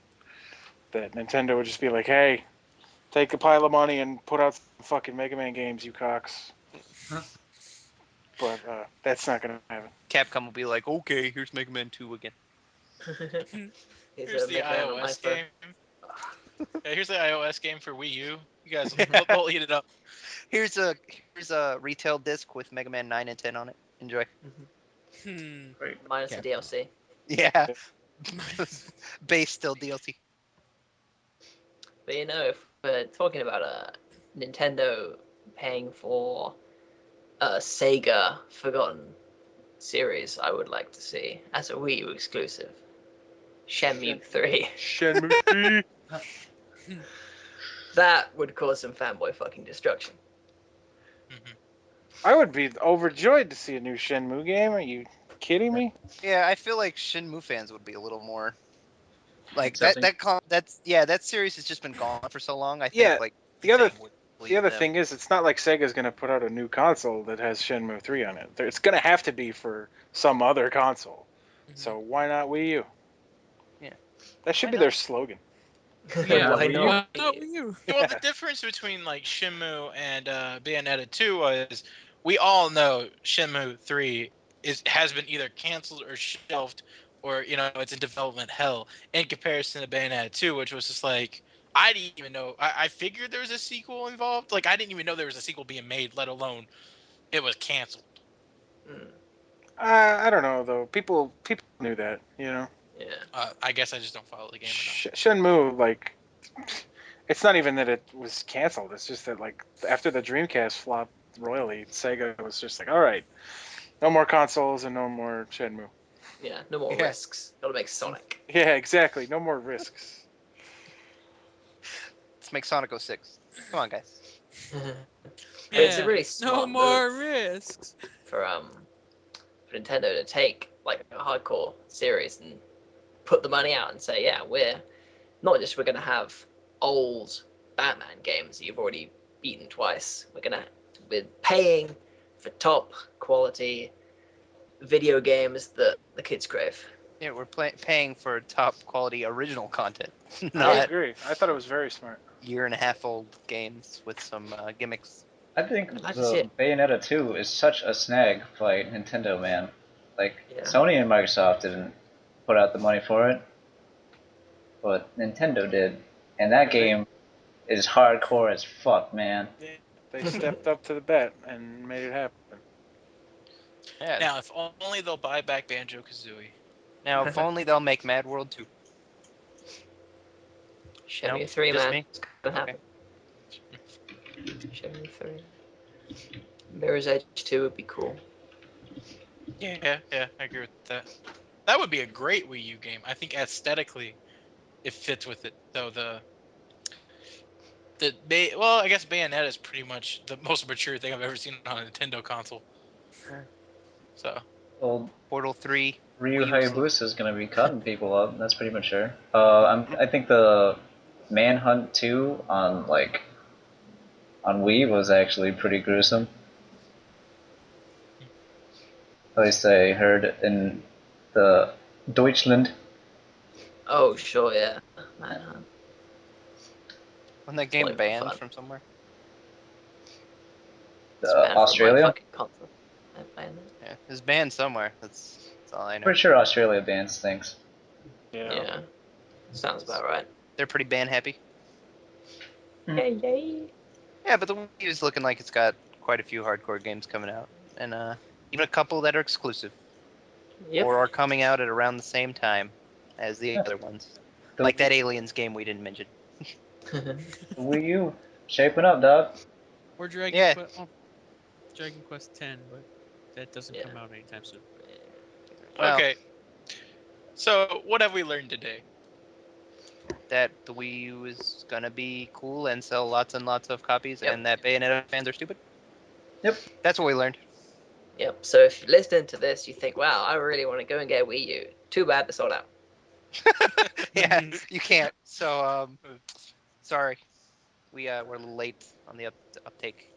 That Nintendo would just be like, "Hey, take a pile of money and put out some fucking Mega Man games, you cocks." But that's not gonna happen. Capcom will be like, okay, here's Mega Man 2 again. He's Here's a the Mega Man on my iOS phone. game. Yeah, here's the iOS game for Wii U. You guys, Mhm. they'll eat it up. here's a here's a retail disc with Mega Man 9 and 10 on it. Enjoy. Great. minus the Capcom. DLC. Yeah, base still DLC. But if we're talking about Nintendo paying for a Sega Forgotten series, I would like to see as a Wii U exclusive, Shenmue 3. Shenmue 3. That would cause some fanboy fucking destruction. Mhm. I would be overjoyed to see a new Shenmue game. Are you kidding me? Yeah, I feel like Shenmue fans would be a little more like that. Accepting. That series has just been gone for so long. I think Yeah. like The other fans would the believe other them. thing is, it's not like Sega's going to put out a new console that has Shenmue 3 on it. It's going to have to be for some other console. So why not Wii U? Yeah. That should Why be their not? slogan. Yeah, Why Wii U. not? why not Wii U? Well, the difference between like Shenmue and Bayonetta 2 was we all know Shenmue 3 has been either canceled or shelved or it's in development hell in comparison to Bayonetta 2, which was just like I didn't even know. I figured there was a sequel involved. Like I didn't even know there was a sequel being made, let alone it was canceled. Mm, I don't know though. People knew that, you know. yeah. I guess I just don't follow the game enough. Shenmue, like, it's not even that it was canceled. It's just that like after the Dreamcast flopped royally, Sega was just like, all right, no more consoles and no more Shenmue. Yeah, no more Yeah. risks. Gotta make Sonic. Yeah, exactly. No more risks. Let's make Sonic 06. Come on, guys. It's a Yeah, really no smart move more risks. for Nintendo to take like a hardcore series and put the money out and say, yeah, we're gonna have old Batman games that you've already beaten twice. We're paying for top quality video games that the kids crave. Yeah, we're paying for top quality original content, I Yeah. not agree. I thought it was very smart. year and a half old games with some gimmicks. I think I'd like to see the it. Bayonetta 2 is such a snag by Nintendo, man. Like, Yeah. Sony and Microsoft didn't put out the money for it, but Nintendo did. And that And they game is hardcore as fuck, man. yeah, they stepped up to the bat and made it happen. Yeah. Now, if only they'll buy back Banjo Kazooie. Now, if only they'll make Mad World 2. No, Shenmue 3, just man. me. It's gonna Okay. happen. Shenmue 3. Mirror's Edge 2 would be cool. Yeah, I agree with that. That would be a great Wii U game. I think aesthetically it fits with it. Though well, I guess Bayonetta is pretty much the most mature thing I've ever seen on a Nintendo console. Yeah. So Well, Portal 3, Ryu Wii U exclusive. Hayabusa is gonna be cutting people up. That's pretty mature. I think the Manhunt 2 on Wii was actually pretty gruesome. At least I heard in the Deutschland, Oh, sure, yeah. Man, Wasn't that it's not game even banned fun. from somewhere? It's banned from my Australia. fucking console. I'm playing that. Yeah, it's banned somewhere. That's all I know. Pretty sure Australia bans things. Yeah. Yeah, sounds about right. They're pretty ban happy. Yay, yay. Yeah, but the Wii U is looking like it's got quite a few hardcore games coming out, and even a couple that are exclusive Yep. or are coming out at around the same time as the Yeah, other ones, the, like that Aliens game we didn't mention. the Wii U shaping up, dog. Or Dragon Yeah, Quest. Oh, Dragon Quest 10, but that doesn't Yeah. come out anytime soon. well, okay, so what have we learned today? that the Wii U is gonna be cool and sell lots and lots of copies, Yep. and that Bayonetta fans are stupid. Yep. That's what we learned. Yep. So if you're listening to this, you think, wow, I really want to go and get a Wii U. Too bad they're sold out. Yeah, you can't. So sorry, we're a little late on the uptake.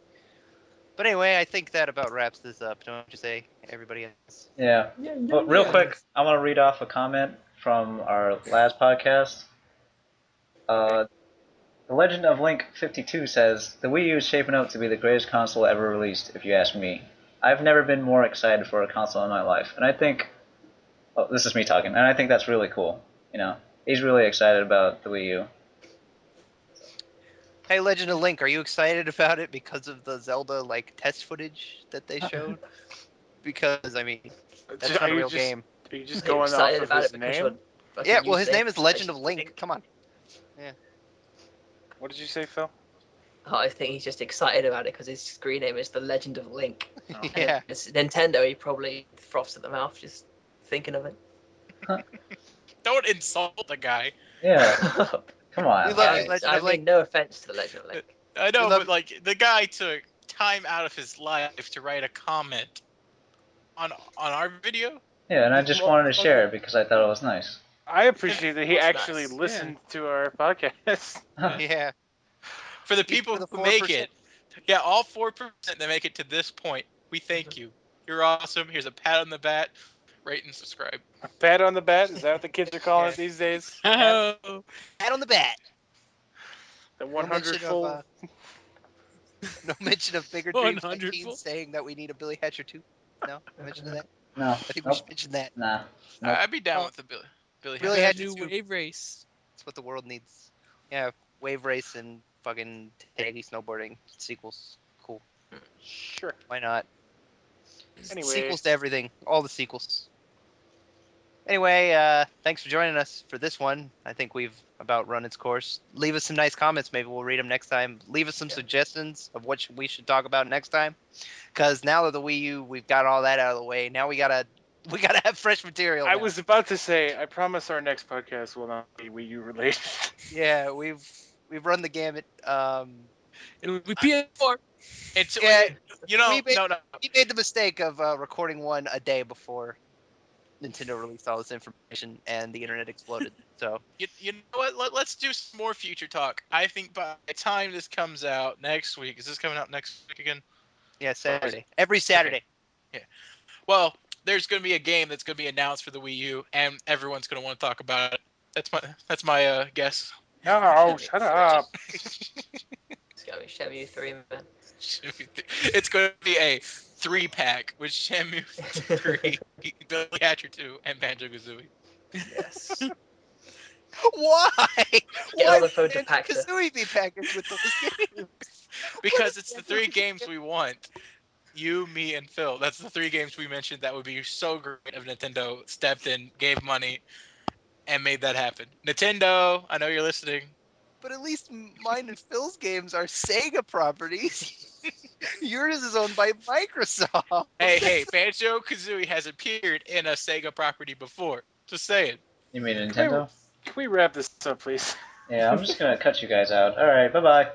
But anyway, I think that about wraps this up. Don't you say, everybody else? Yeah. Yeah, yeah, But real yeah. quick, I want to read off a comment from our last podcast. Okay. The Legend of Link 52 says, the Wii U is shaping up to be the greatest console ever released, if you ask me. I've never been more excited for a console in my life. And I think, oh, this is me talking, and I think that's really cool. You know, he's really excited about the Wii U. Hey, Legend of Link, are you excited about it because of the Zelda like test footage that they showed? Because I mean, That's not a real game. Are you just You're going off excited of about his it because your name? fucking Yeah, well, his username name is Legend of Link. Link. Come on. What did you say, Phil? Oh, I think he's just excited about it because his screen name is The Legend of Link. Oh. And Yeah. if it's Nintendo, he probably froths at the mouth just thinking of it. Don't insult the guy. Yeah, I come on. We love you, I, Legend of Link. mean, no offense to The Legend of Link. I know, We love but like the guy took time out of his life to write a comment on our video. yeah, and I just Well, wanted to share it because I thought it was nice. I appreciate that he What's actually nice? listened to our podcast. Yeah. For the Even people for the who make 4%. it, yeah, all 4% that make it to this point, we thank you. You're awesome. Here's a pat on the back. Rate and subscribe. Pat on the bat? Is that what the kids are calling Yeah. it these days? Oh, Pat on the bat. The No 100 mention full. of no mention of bigger dreams by 100 teens full. saying that we need a Billy Hatcher too. No mention of that. No, I think we nope, should mention that. nah, nope. I'd be down Oh, with the Billy Billy Hatcher. Hatcher New too. wave race. That's what the world needs. Yeah, wave race and fucking 1080 snowboarding sequels. Cool. Sure. Why not? Anyway, Sequels to everything. All the sequels. Anyway, thanks for joining us for this one. I think we've about run its course. Leave us some nice comments. Maybe we'll read them next time. Leave us some suggestions of what we should talk about next time. Because now that the Wii U, we've got all that out of the way. Now we gotta have fresh material. I now. was about to say, I promise our next podcast will not be Wii U related. Yeah, we've run the gamut. It'll be PS4. It's Yeah, you know no. we made the mistake of recording one a day before Nintendo released all this information and the internet exploded. So You know what? Let's do some more future talk. I think by the time this comes out next week, is this coming out next week again? yeah, Saturday, every Saturday. Yeah. Well, there's going to be a game that's going to be announced for the Wii U, and everyone's going to want to talk about it. That's my guess. No, shut up. It's gonna be Shenmue 3, man. It's going to be a 3-pack with Shenmue 3, Billy Hatcher 2, and Banjo Kazooie. Yes. Why? Get Why on the phone to would Banjo Paxa. Kazooie be packaged with those games? Because it's the 3 games we want. You, me, and Phil. That's the 3 games we mentioned that would be so great if Nintendo stepped in, gave money, and made that happen. Nintendo, I know you're listening. But at least mine and Phil's games are Sega properties. Yours is owned by Microsoft. Hey, Banjo Kazooie has appeared in a Sega property before. Just saying. You mean Nintendo? Can we wrap this up, please? Yeah, I'm just gonna cut you guys out. All right, bye bye.